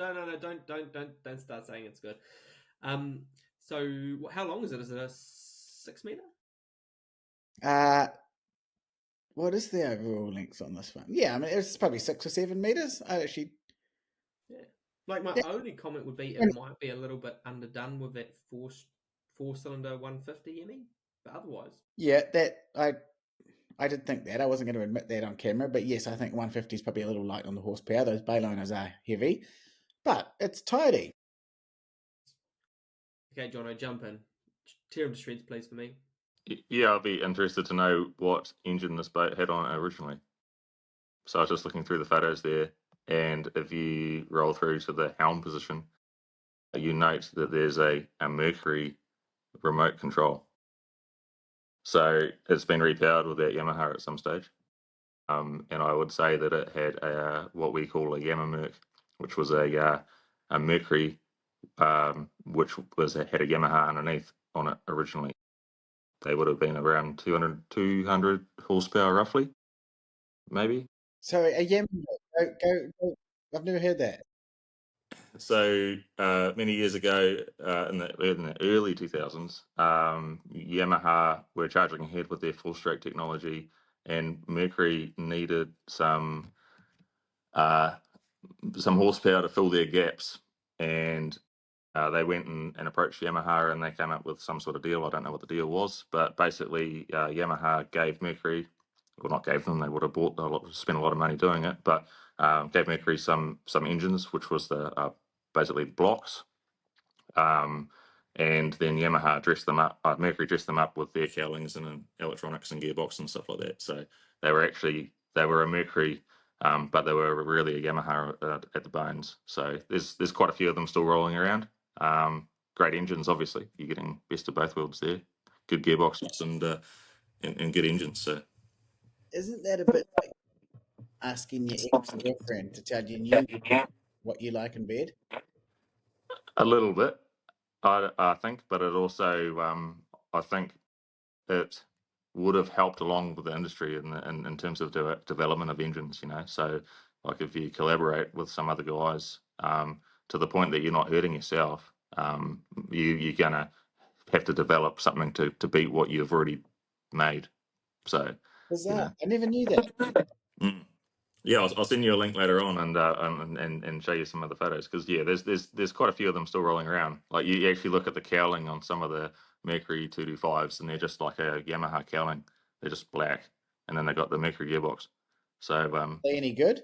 start saying it's good. So how long is it? Is it a 6 meter? What is the overall length on this one? Yeah, I mean it's probably 6 or 7 meters. I actually, yeah. Like my only comment would be it might be a little bit underdone with that four cylinder 150 ME, but otherwise, yeah, that I did think that. I wasn't going to admit that on camera, but yes, I think 150 is probably a little light on the horsepower. Those Bayliners are heavy, but it's tidy. okay, Jono, jump in, tear him to shreds, please, for me. Yeah, I'll be interested to know what engine this boat had on it originally. So I was just looking through the photos there, and if you roll through to the helm position, you note that there's a Mercury remote control. So it's been repowered with that Yamaha at some stage. And I would say that it had what we call a Yamamerc, which was a Mercury, which had a Yamaha underneath on it originally. They would have been around 200 horsepower roughly, maybe. Sorry, a Yamaha. Go. I've never heard that. So many years ago, in the early 2000s, Yamaha were charging ahead with their full-stroke technology, and Mercury needed some horsepower to fill their gaps, and they went and approached Yamaha, and they came up with some sort of deal. I don't know what the deal was, but basically Yamaha gave Mercury, or not gave them, they would have spent a lot of money doing it, but gave Mercury some engines, which was the basically blocks, and then Yamaha dressed them up. Mercury dressed them up with their cowlings and electronics and gearbox and stuff like that. So they were a Mercury, but they were really a Yamaha at the bones. So there's quite a few of them still rolling around. Great engines, obviously. You're getting best of both worlds there. Good gearboxes and good engines. So Isn't that a bit like asking your ex-girlfriend to tell you what you like in bed? a little bit, I think, but it also I think it would have helped along with the industry in terms of development of engines, So, like if you collaborate with some other guys to the point that you're not hurting yourself, you're gonna have to develop something to beat what you've already made. So, Bizarre. I never knew that. Mm. Yeah, I'll send you a link later on and show you some of the photos because there's quite a few of them still rolling around. Like you actually look at the cowling on some of the Mercury 225s and they're just like a Yamaha cowling. They're just black, and then they got the Mercury gearbox. So Are they any good?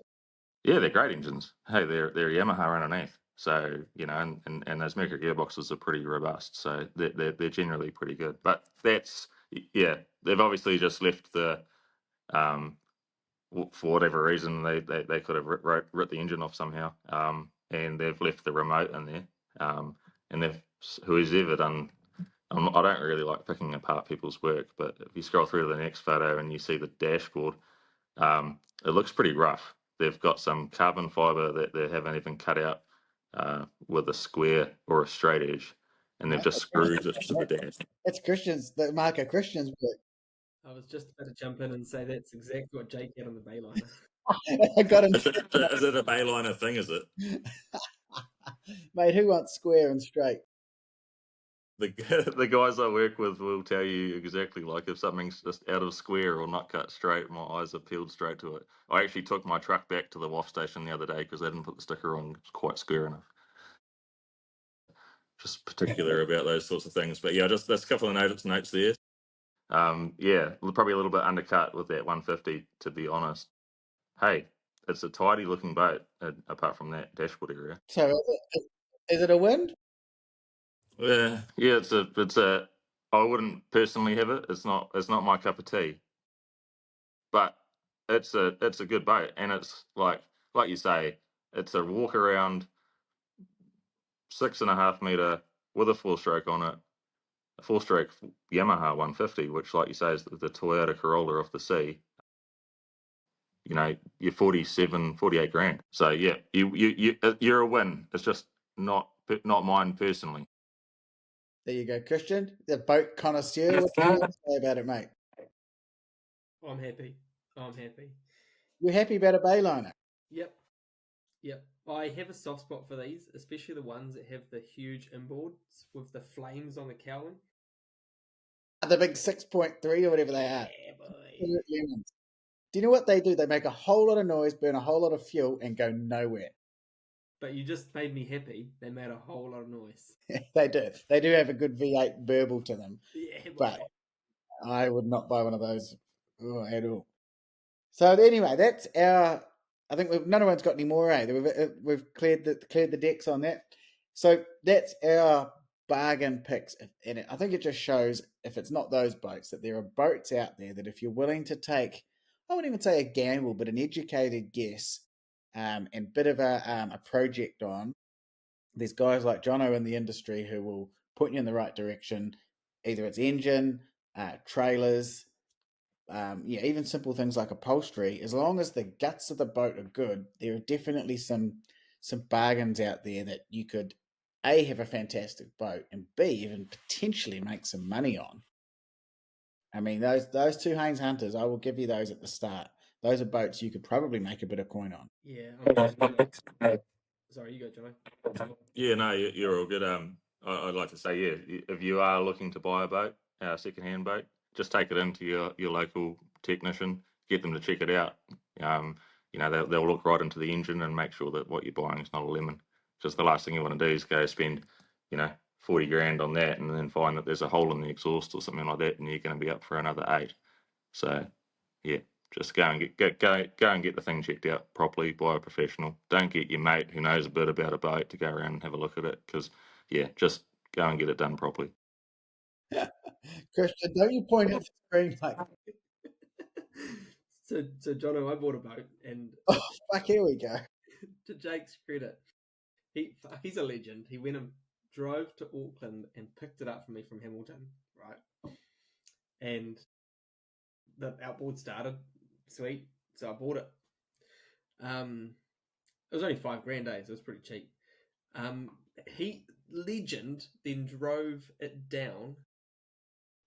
yeah, they're great engines. Hey, they're Yamaha underneath. So and those Mercury gearboxes are pretty robust. So they're generally pretty good. But they've obviously just left the for whatever reason, they could have ripped the engine off somehow, and they've left the remote in there. And who's ever done. I don't really like picking apart people's work, but if you scroll through to the next photo and you see the dashboard, it looks pretty rough. They've got some carbon fiber that they haven't even cut out with a square or a straight edge, and they've just screwed it to the dash. That's Christians, the mark of Christians work. I was just about to jump in and say that's exactly what Jake had on the Bayliner. I got him. Is it a Bayliner thing? Is it? Mate, who wants square and straight? The guys I work with will tell you exactly, like if something's just out of square or not cut straight, my eyes are peeled straight to it. I actually took my truck back to the WAF station the other day because they didn't put the sticker on quite square enough. Just particular about those sorts of things. But yeah, just that's a couple of notes there. Probably a little bit undercut with that 150, to be honest. Hey, it's a tidy looking boat apart from that dashboard area. So is it a win? Yeah, it's a. I wouldn't personally have it. It's not my cup of tea. But it's a good boat, and it's like you say, it's a walk around 6.5 meter with a four stroke on it, a four stroke Yamaha 150, which, like you say, is the Toyota Corolla of the sea. You're 48 grand. So yeah, you're a win. It's just not mine personally. There you go, Christian, the boat connoisseur. What do you have to say about it, mate? I'm happy. I'm happy. You're happy about a Bayliner? Yep. Yep. I have a soft spot for these, especially the ones that have the huge inboards with the flames on the cowling. The big 6.3 or whatever they are. Yeah, boy. Absolute lemons. Do you know what they do? They make a whole lot of noise, burn a whole lot of fuel, and go nowhere. But you just made me happy. They made a whole lot of noise. They do. They do have a good V8 burble to them, Yeah, boy. but I would not buy one of those at all. So anyway, that's our. I think no one's got any more. We've cleared the decks on that. So that's our bargain picks, and I think it just shows, if it's not those boats, that there are boats out there that if you're willing to take, I wouldn't even say a gamble, but an educated guess, and bit of a project on. There's guys like Jono in the industry who will put you in the right direction. Either it's engine, trailers, even simple things like upholstery. As long as the guts of the boat are good, there are definitely some bargains out there that you could A, have a fantastic boat, and B, even potentially make some money on. I mean, those two Haynes Hunters, I will give you those at the start. Those are boats you could probably make a bit of coin on. Yeah. Sorry, you go, Jono. Yeah, no, you're all good. I'd like to say, yeah, if you are looking to buy a boat, second-hand boat, just take it into your local technician, get them to check it out. They'll look right into the engine and make sure that what you're buying is not a lemon. Because the last thing you want to do is go spend, 40 grand on that and then find that there's a hole in the exhaust or something like that, and you're going to be up for another 8. So, yeah, just go and get the thing checked out properly by a professional. Don't get your mate who knows a bit about a boat to go around and have a look at it, because just go and get it done properly. Christian, don't you point at the screen like, so Jono, I bought a boat, and oh, fuck, here we go. to Jake's credit, he's a legend. He went and drove to Auckland and picked it up for me from Hamilton, right? And the outboard started, sweet. So I bought it. It was only $5 grand, so it was pretty cheap. He legend then drove it down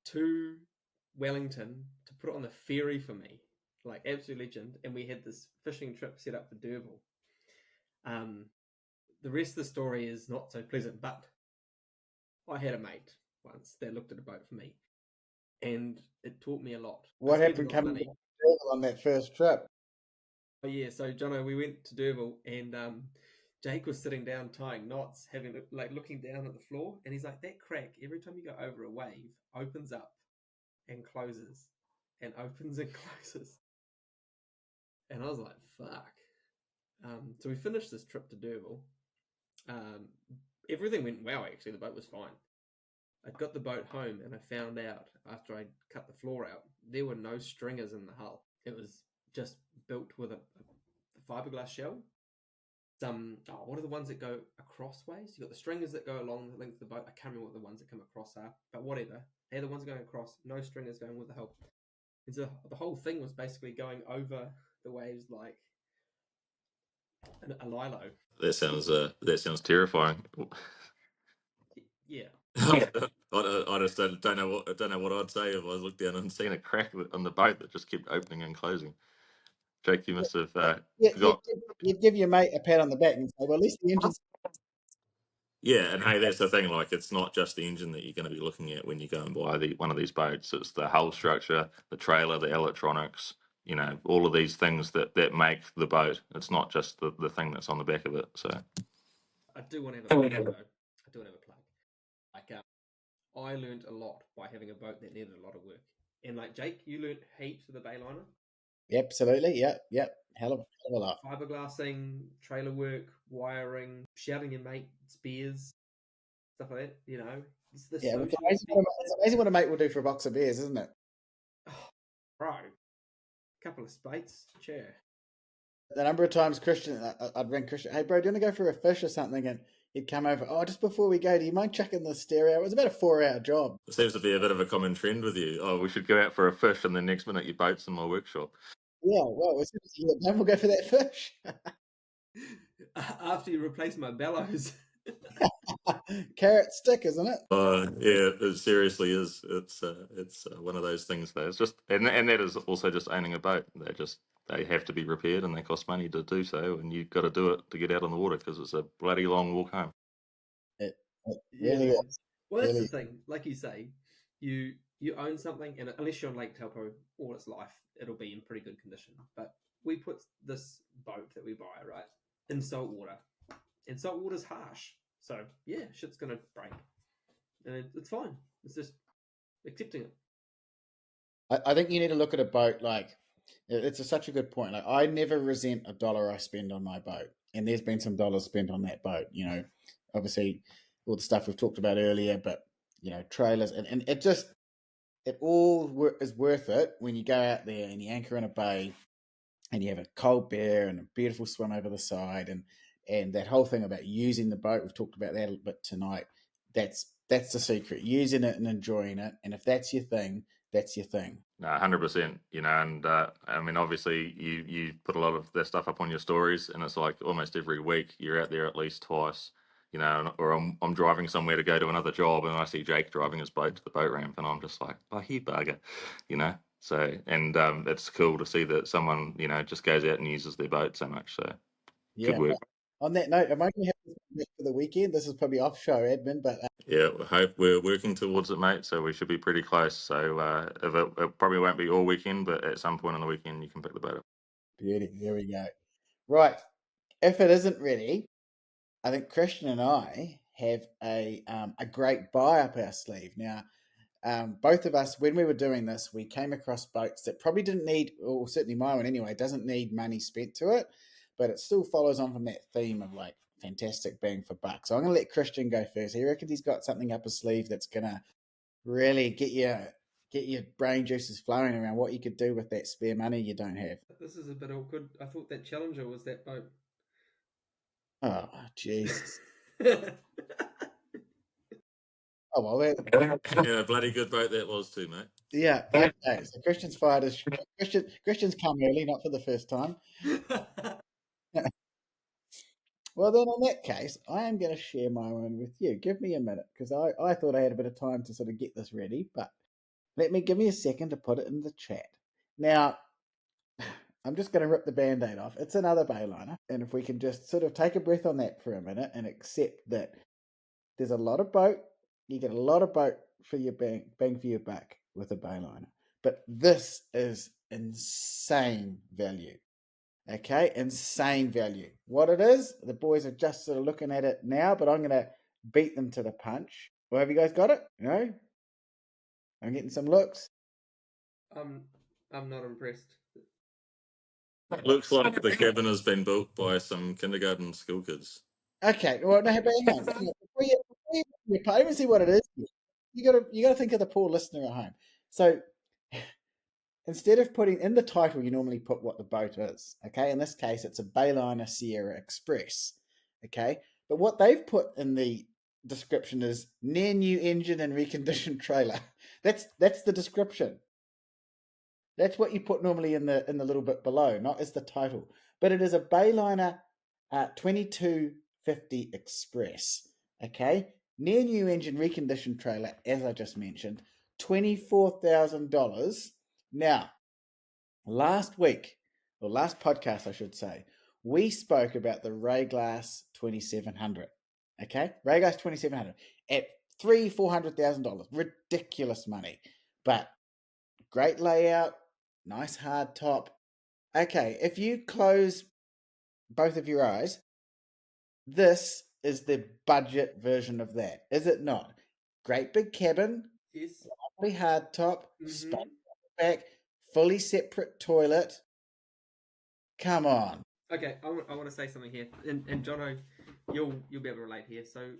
to Wellington to put it on the ferry for me, like absolute legend. And we had this fishing trip set up for Derville. The rest of the story is not so pleasant, but I had a mate once that looked at a boat for me, and it taught me a lot. What happened coming on that first trip? Oh yeah, so Jono, we went to Derville, and Jake was sitting down tying knots, looking down at the floor, and he's like, "That crack every time you go over a wave opens up and closes, and opens and closes." And I was like, "Fuck." So we finished this trip to Derville. Everything went well. Actually, the boat was fine. I got the boat home, and I found out after I cut the floor out, there were no stringers in the hull. It was just built with a fiberglass shell. What are the ones that go acrossways? You got the stringers that go along the length of the boat. I can't remember what the ones that come across are, but whatever. They're the ones going across. No stringers going with the hull. And so the whole thing was basically going over the waves like a lilo. That sounds terrifying. Yeah. I just don't know what I'd say if I looked down and seen a crack on the boat that just kept opening and closing. Jake, you must have You'd give your mate a pat on the back and say, "Well, at least the engine's." Yeah, and hey, that's the thing. Like, it's not just the engine that you're going to be looking at when you go and buy one of these boats. It's the hull structure, the trailer, the electronics. All of these things that make the boat. It's not just the thing that's on the back of it. So I do want to have a plug, though. I do want to have a plug. Like, I learned a lot by having a boat that needed a lot of work. And like Jake, you learned heaps with the Bayliner. Absolutely, yep. Hell of a lot. Fiberglassing, trailer work, wiring, shouting your mate, spears. stuff like that. You know, it's the Yeah, social it's amazing what a mate will do for a box of beers, isn't it? Oh, bro, couple of spates, chair. The number of times I'd ring Christian, hey bro, do you want to go for a fish or something? And he'd come over, oh, just before we go, do you mind chucking the stereo? It was about a 4-hour job. It seems to be a bit of a common trend with you. Oh, we should go out for a fish, and the next minute your boat's in my workshop. Yeah, well, as soon as you get done, we'll go for that fish. After you replace my bellows. Carrot stick, isn't it? Yeah, it seriously is. It's one of those things though. It's just and that is also just owning a boat. They have to be repaired and they cost money to do so, and you've got to do it to get out on the water because it's a bloody long walk home. It Yeah. really is. Well, that's Really. the thing. Like you say, you own something, and unless you're on Lake Taupo all its life, it'll be in pretty good condition. But we put this boat that we buy right in salt water, and salt water's harsh. So yeah, shit's gonna break, and it's fine. It's just accepting it. I think you need to look at a boat like it's such a good point. Like I never resent a dollar I spend on my boat, and there's been some dollars spent on that boat. You know, obviously all the stuff we've talked about earlier, but you know, trailers and it all is worth it when you go out there and you anchor in a bay and you have a cold beer and a beautiful swim over the side and that whole thing about using the boat. We've talked about that a little bit tonight. That's the secret, using it and enjoying it. And if that's your thing, that's your thing. No, 100%. You know, and I mean, obviously, you put a lot of that stuff up on your stories, and it's like almost every week you're out there at least twice. You know, or I'm driving somewhere to go to another job, and I see Jake driving his boat to the boat ramp, and I'm just like, oh, he bugger, you know. So, and it's cool to see that someone just goes out and uses their boat so much. So, Yeah. good work. On that note, am I going to have this for the weekend? This is probably off show admin, but Yeah, I hope we're working towards it, mate. So we should be pretty close. So if it probably won't be all weekend, but at some point on the weekend you can pick the boat up. beauty. There we go. Right. If it isn't ready, I think Christian and I have a great buy up our sleeve. Now, both of us, when we were doing this, we came across boats that probably didn't need, or certainly my one anyway, doesn't need money spent to it, but it still follows on from that theme of like fantastic bang for buck. So I'm going to let Christian go first. He reckons he's got something up his sleeve that's going to really get your brain juices flowing around what you could do with that spare money you don't have. This is a bit awkward. I thought that Challenger was that boat. Oh, Jesus. Oh, well, Yeah, bloody good boat that was too, mate. yeah. Okay. So Christian's fired his Christian's come early, not for the first time. Well, then, in that case, I am going to share my one with you. Give me a minute, because I thought I had a bit of time to sort of get this ready, but give me a second to put it in the chat. Now, I'm just going to rip the Band-Aid off. It's another Bayliner, and if we can just sort of take a breath on that for a minute and accept that there's a lot of boat, you get a lot of boat for your bang for your buck with a Bayliner. But this is insane value. Okay, insane value. What it is, the boys are just sort of looking at it now, but I'm going to beat them to the punch. Well, have you guys got it? No? I'm getting some looks. I'm not impressed. Looks like the cabin has been built by some kindergarten school kids. Okay, well, no, but hang on. Before you even see what it is, you got to think of the poor listener at home. So instead of putting in the title, you normally put what the boat is. Okay, in this case, it's a Bayliner Sierra Express. Okay, but what they've put in the description is near new engine and reconditioned trailer. That's the description. That's what you put normally in the little bit below, not as the title. But it is a Bayliner 2250 Express. Okay, near new engine reconditioned trailer, as I just mentioned, $24,000. Now, last week, or last podcast, I should say, we spoke about the Rayglass 2700. Okay, Rayglass 2700 at $300,000-$400,000, ridiculous money, but great layout, nice hard top. Okay, if you close both of your eyes, this is the budget version of that, is it not? Great big cabin, Yes. lovely hard top, Mhm. space back, fully separate toilet. Come on. Okay, I want to say something here, and Jono, you'll be able to relate here. So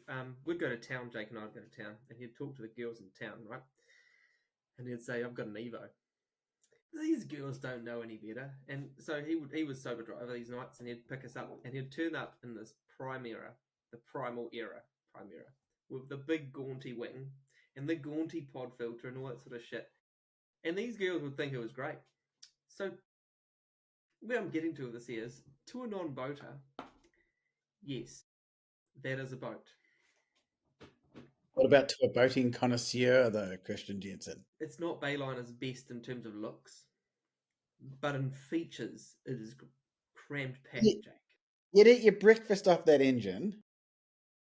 we'd go to town, Jake and I'd go to town, and he'd talk to the girls in town, right? And he'd say, "I've got an Evo." These girls don't know any better, and so he was sober driver these nights, and he'd pick us up, and he'd turn up in this Primera, the Primera, with the big gaunty wing and the gaunty pod filter and all that sort of shit. And these girls would think it was great. So where I'm getting to with this is, to a non-boater, yes, that is a boat. What about to a boating connoisseur, though, Christian Jensen? It's not Bayliner's best in terms of looks, but in features, it is crammed packed, Jake. You'd eat your breakfast off that engine.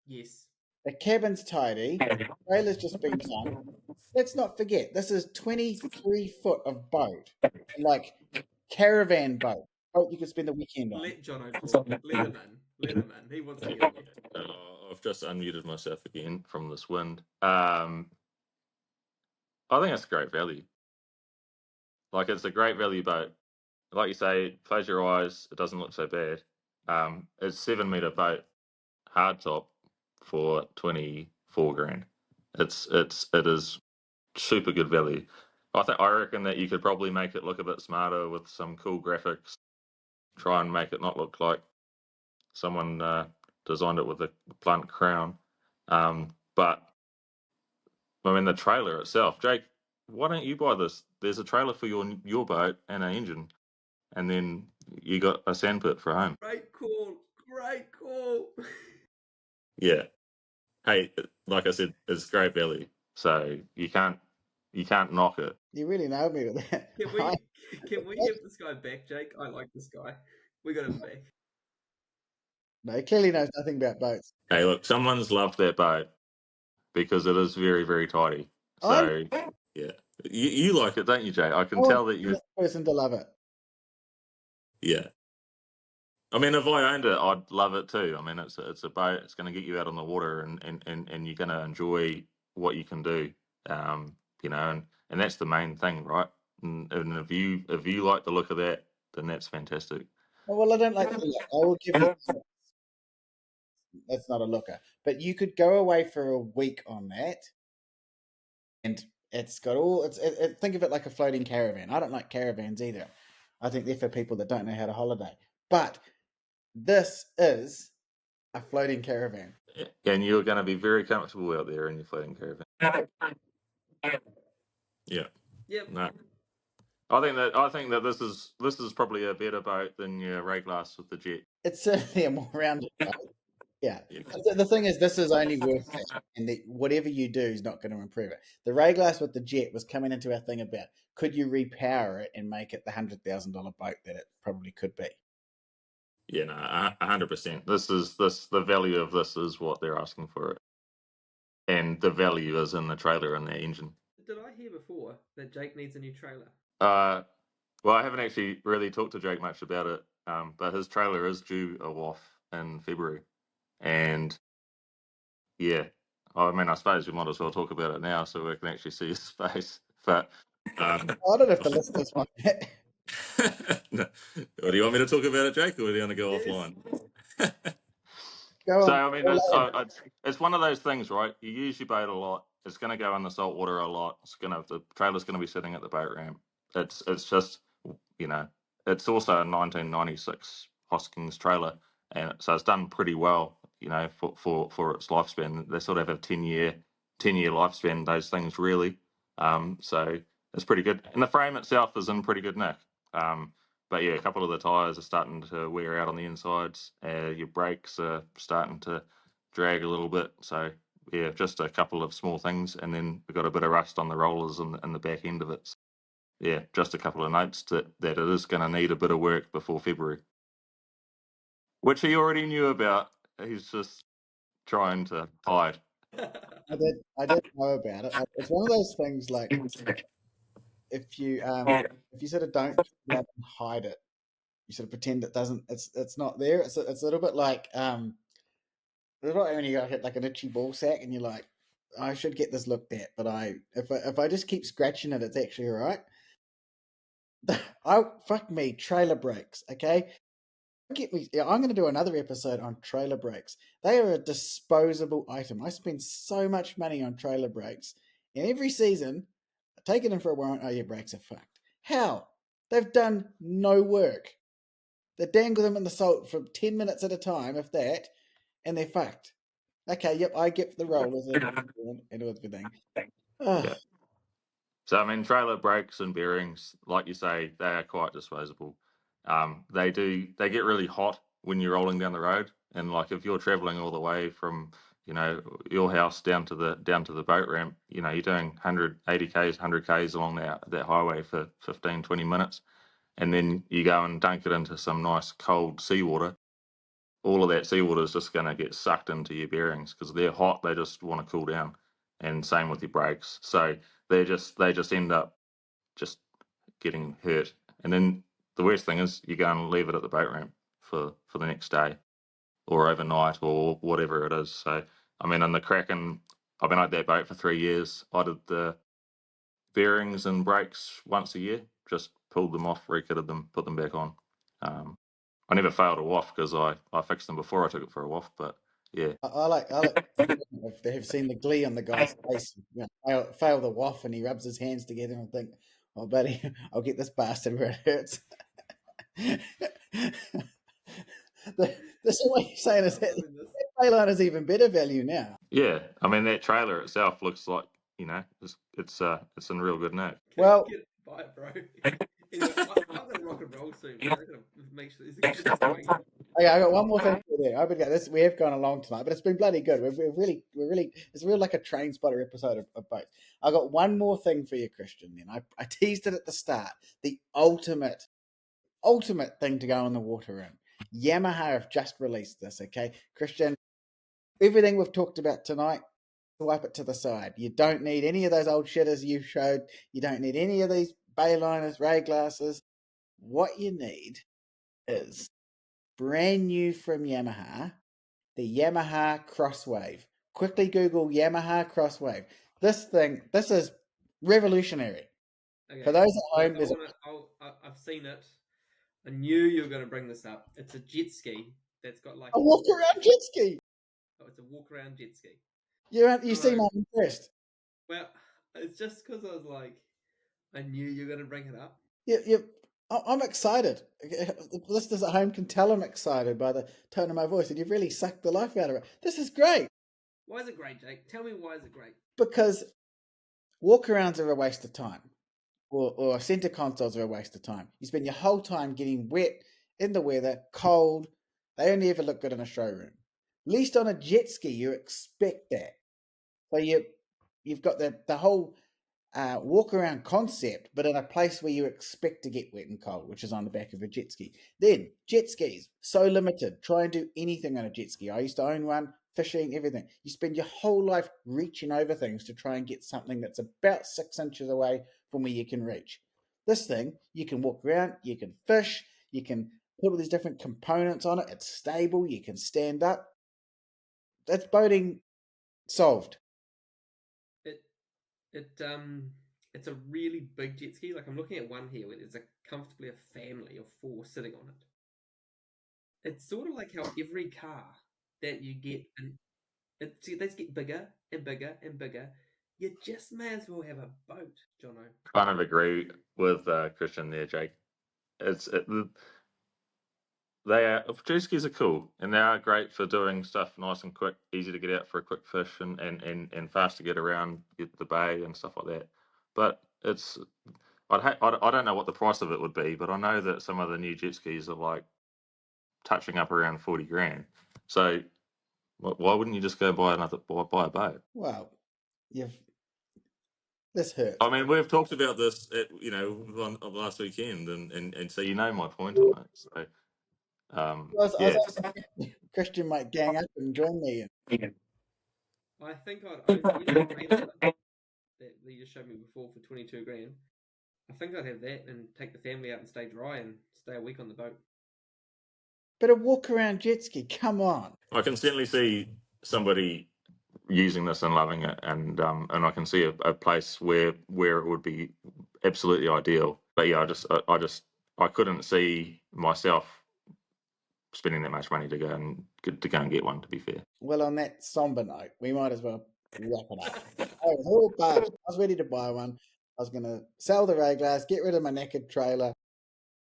Yes. The cabin's tidy. The trailer's just been done. Let's not forget, this is 23 foot of boat. Like caravan boat. Boat you could spend the weekend on. Let Jono talk. Let him in. Let him in. He wants to get on you. I've just unmuted myself again from this wind. I think it's great value. Like, it's a great value boat. Like you say, close your eyes, it doesn't look so bad. It's 7 meter boat, hardtop for 24 grand. It is super good value. I reckon that you could probably make it look a bit smarter with some cool graphics. Try and make it not look like someone designed it with a blunt crown. But I mean, the trailer itself, Jake, why don't you buy this? There's a trailer for your boat and an engine, and then you got a sandpit for home. Great call. Great call. Yeah. Hey, like I said, it's great value, so you can't knock it. You really nailed me with that. Can we have this guy back, Jake? I like this guy. We got him back. No, he clearly knows nothing about boats. Hey, look, someone's loved that boat because it is very, very tidy. So, yeah. You like it, don't you, Jay? I can tell that you... person to love it. Yeah. I mean, if I owned it, I'd love it too. I mean, it's a boat. It's going to get you out on the water, and you're going to enjoy what you can do. You know, and that's the main thing, right? And if you like the look of that, then that's fantastic. Well, I don't like the look. I will give you that's not a looker. But you could go away for a week on that, and it's got all. Think of it like a floating caravan. I don't like caravans either. I think they're for people that don't know how to holiday. But this is a floating caravan, and you're going to be very comfortable out there in your floating caravan. Yeah. Yep. No. I think that this is probably a better boat than your Ray Glass with the jet. It's certainly a more rounded boat. Yeah. The thing is, this is only worth it, and whatever you do is not going to improve it. The Ray Glass with the jet was coming into our thing about, could you repower it and make it the $100,000 boat that it probably could be? Yeah, no, 100%. The value of this is what they're asking for it, and the value is in the trailer and the engine. Did I hear before that Jake needs a new trailer? Well, I haven't actually really talked to Jake much about it, but his trailer is due a WAF in February, and yeah, I mean, I suppose we might as well talk about it now so we can actually see his face. But I don't know if the listeners want that. No. Or do you want me to talk about it, Jake, or do you want to go offline? Go So, on. I mean, it's one of those things, right? You use your boat a lot. It's going to go in the salt water a lot. The trailer's going to be sitting at the boat ramp. It's just, you know, it's also a 1996 Hoskins trailer, and so it's done pretty well, you know, for its lifespan. They sort of have a 10-year lifespan, those things really. So it's pretty good, and the frame itself is in pretty good nick. But yeah, a couple of the tyres are starting to wear out on the insides. Your brakes are starting to drag a little bit. So yeah, just a couple of small things, and then we've got a bit of rust on the rollers and the back end of it. So, yeah, just a couple of notes that it is going to need a bit of work before February, which he already knew about. He's just trying to hide. I did know about it. It's one of those things like if you sort of don't hide it, you sort of pretend it doesn't. It's not there. It's a little bit like when you got hit like an itchy ball sack, and you're like, I should get this looked at, but if I just keep scratching it, it's actually all right. Fuck me, trailer brakes. Okay, get me. I'm going to do another episode on trailer brakes. They are a disposable item. I spend so much money on trailer brakes, and every season, I take it in for a warrant. Oh, your brakes are fucked. How? They've done no work. They dangle them in the salt for 10 minutes at a time, if that, and they're fucked. Okay, yep, I get the rollers and everything. Oh, Yeah. So I mean, trailer brakes and bearings, like you say, they are quite disposable. They get really hot when you're rolling down the road, and like if you're traveling all the way from your house down to the boat ramp, you're doing 180 k's, 100 k's along that highway for 15, 20 minutes, and then you go and dunk it into some nice cold seawater. All of that seawater is just going to get sucked into your bearings because they're hot. They just want to cool down, and same with your brakes. So they just end up just getting hurt. And then the worst thing is you go and leave it at the boat ramp for the next day or overnight or whatever it is. So I mean, in the Kraken, I've been at that boat for 3 years. I did the bearings and brakes once a year. Just pulled them off, rekitted them, put them back on. I never failed a waft because I fixed them before I took it for a waft. But yeah, I like if they have seen the glee on the guy's face. Fail the waff, and he rubs his hands together and think, "Oh, buddy, I'll get this bastard where it hurts." So what you're saying is that Payline is even better value now. yeah. I mean, that trailer itself looks like it's in real good nick. Well, Buy it, bro. Anyway, I'm gonna rock and roll soon. I'm gonna make sure this is going. Okay, I got one more thing for you there. We have gone along tonight, but it's been bloody good. We're really, it's real like a train spotter episode of both. I got one more thing for you, Christian. Then I teased it at the start. The ultimate thing to go in the water in. Yamaha have just released this. Okay, Christian. Everything we've talked about tonight, wipe it to the side. You don't need any of those old shitters you showed. You don't need any of these bayliners, ray glasses. What you need is brand new from Yamaha, the Yamaha Crosswave. Quickly Google Yamaha Crosswave. This is revolutionary. Okay. For those at home, I've seen it. I knew you were going to bring this up. It's a jet ski that's got like a walk around jet ski. Oh, it's a walk around jet ski. You seem unimpressed. Well, it's just because I was like, I knew you were going to bring it up. I'm excited. The listeners at home can tell I'm excited by the tone of my voice, and you've really sucked the life out of it. This is great. Why is it great, Jake? Tell me why is it great? Because walk-arounds are a waste of time, or center consoles are a waste of time. You spend your whole time getting wet in the weather, cold. They only ever look good in a showroom. At least on a jet ski, you expect that. So you've got the whole walk around concept, but in a place where you expect to get wet and cold, which is on the back of a jet ski. Then jet skis, so limited. Try and do anything on a jet ski. I used to own one, fishing, everything. You spend your whole life reaching over things to try and get something that's about 6 inches away from where you can reach. This thing, you can walk around, you can fish, you can put all these different components on it. It's stable, you can stand up. That's boating solved. It's a really big jet ski. Like I'm looking at one here where there's comfortably a family of 4 sitting on it. It's sort of like how every car that you get, and they just get bigger and bigger and bigger. You just may as well have a boat, Jono. Kind of agree with Christian there, Jake. Jet skis are cool and they are great for doing stuff nice and quick, easy to get out for a quick fish and fast to get around the bay and stuff like that. But I don't know what the price of it would be, but I know that some of the new jet skis are like touching up around 40 grand. So why wouldn't you just go buy a boat? Wow, this hurts. I mean, we've talked about this on last weekend, and so you know my point on it. So Christian might gang up and join me. I think I'd that you just showed me before for 22 grand. I think I'd have that and take the family out and stay dry and stay a week on the boat. But a walk around jet ski, come on. I can certainly see somebody using this and loving it, and I can see a place where it would be absolutely ideal. But yeah, I couldn't see myself spending that much money to go and get one. To be fair, Well, on that somber note, we might as well wrap it up. I was all barged. I was ready to buy one. I was going to sell the ray glass, get rid of my knackered trailer.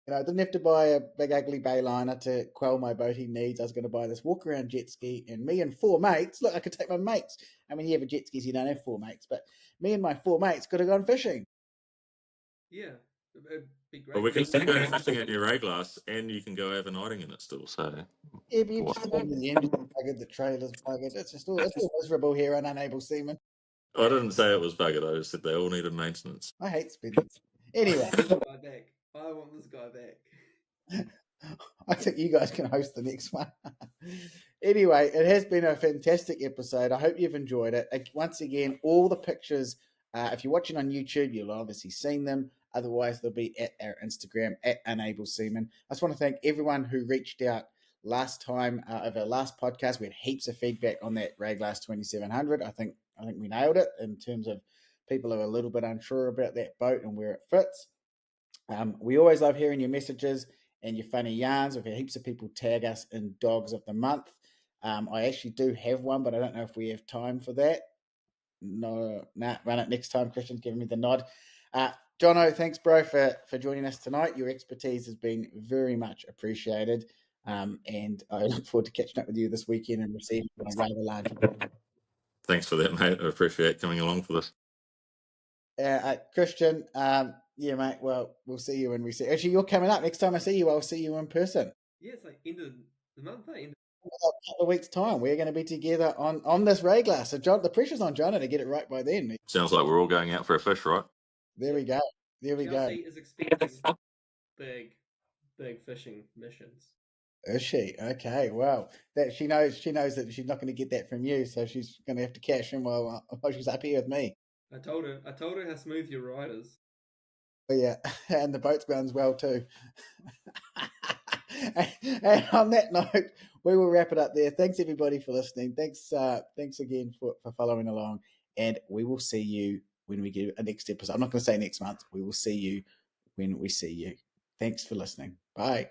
You know, I didn't have to buy a big ugly bayliner to quell my boating needs. I was going to buy this walk around jet ski, and me and 4 mates. Look, I could take my mates. I mean, you have a jet skis, you don't have 4 mates, but me and my 4 mates could have gone fishing. Yeah, it'd be great. but we can still go fishing at your ray glass, and you can go overnighting in it still. So Yeah, but you just in the end, buggered, the trailer's buggered. It's all miserable here on Unable Seaman. I didn't say it was buggered. I just said they all needed maintenance. I hate spending. Anyway, I want this guy back. I want this guy back. I think you guys can host the next one. Anyway, it has been a fantastic episode. I hope you've enjoyed it. Once again, all the pictures, if you're watching on YouTube, you'll obviously seen them. Otherwise, they'll be at our Instagram, at Unable Seaman. I just want to thank everyone who reached out last time of our last podcast. We had heaps of feedback on that Ray Glass 2700. I think we nailed it in terms of people are a little bit unsure about that boat and where it fits. We always love hearing your messages and your funny yarns. We've had heaps of people tag us in Dogs of the Month. I actually do have one, but I don't know if we have time for that. No, run it next time. Christian's giving me the nod. Jono, thanks, bro, for joining us tonight. Your expertise has been very much appreciated. And I look forward to catching up with you this weekend and receiving a rather large. Thanks for that, mate. I appreciate coming along for this. Christian, yeah, mate. Well, we'll see you when we see. Actually, you're coming up next time I see you. I'll see you in person. Yeah, it's like end of the month, eh? A couple of weeks' time, we're going to be together on this ray glass. So, John, the pressure's on Jono to get it right by then. Sounds like we're all going out for a fish, right? There we go. There we go. Chelsea is expecting big fishing missions. Is she? Okay. Well, that she knows that she's not going to get that from you, so she's going to have to cash in while she's up here with me. I told her how smooth your ride is. Oh, yeah, and the boat's going well too. And on that note, we will wrap it up there. Thanks everybody for listening. Thanks again for following along, and we will see you when we get a next episode. I'm not going to say next month. We will see you when we see you. Thanks for listening. Bye.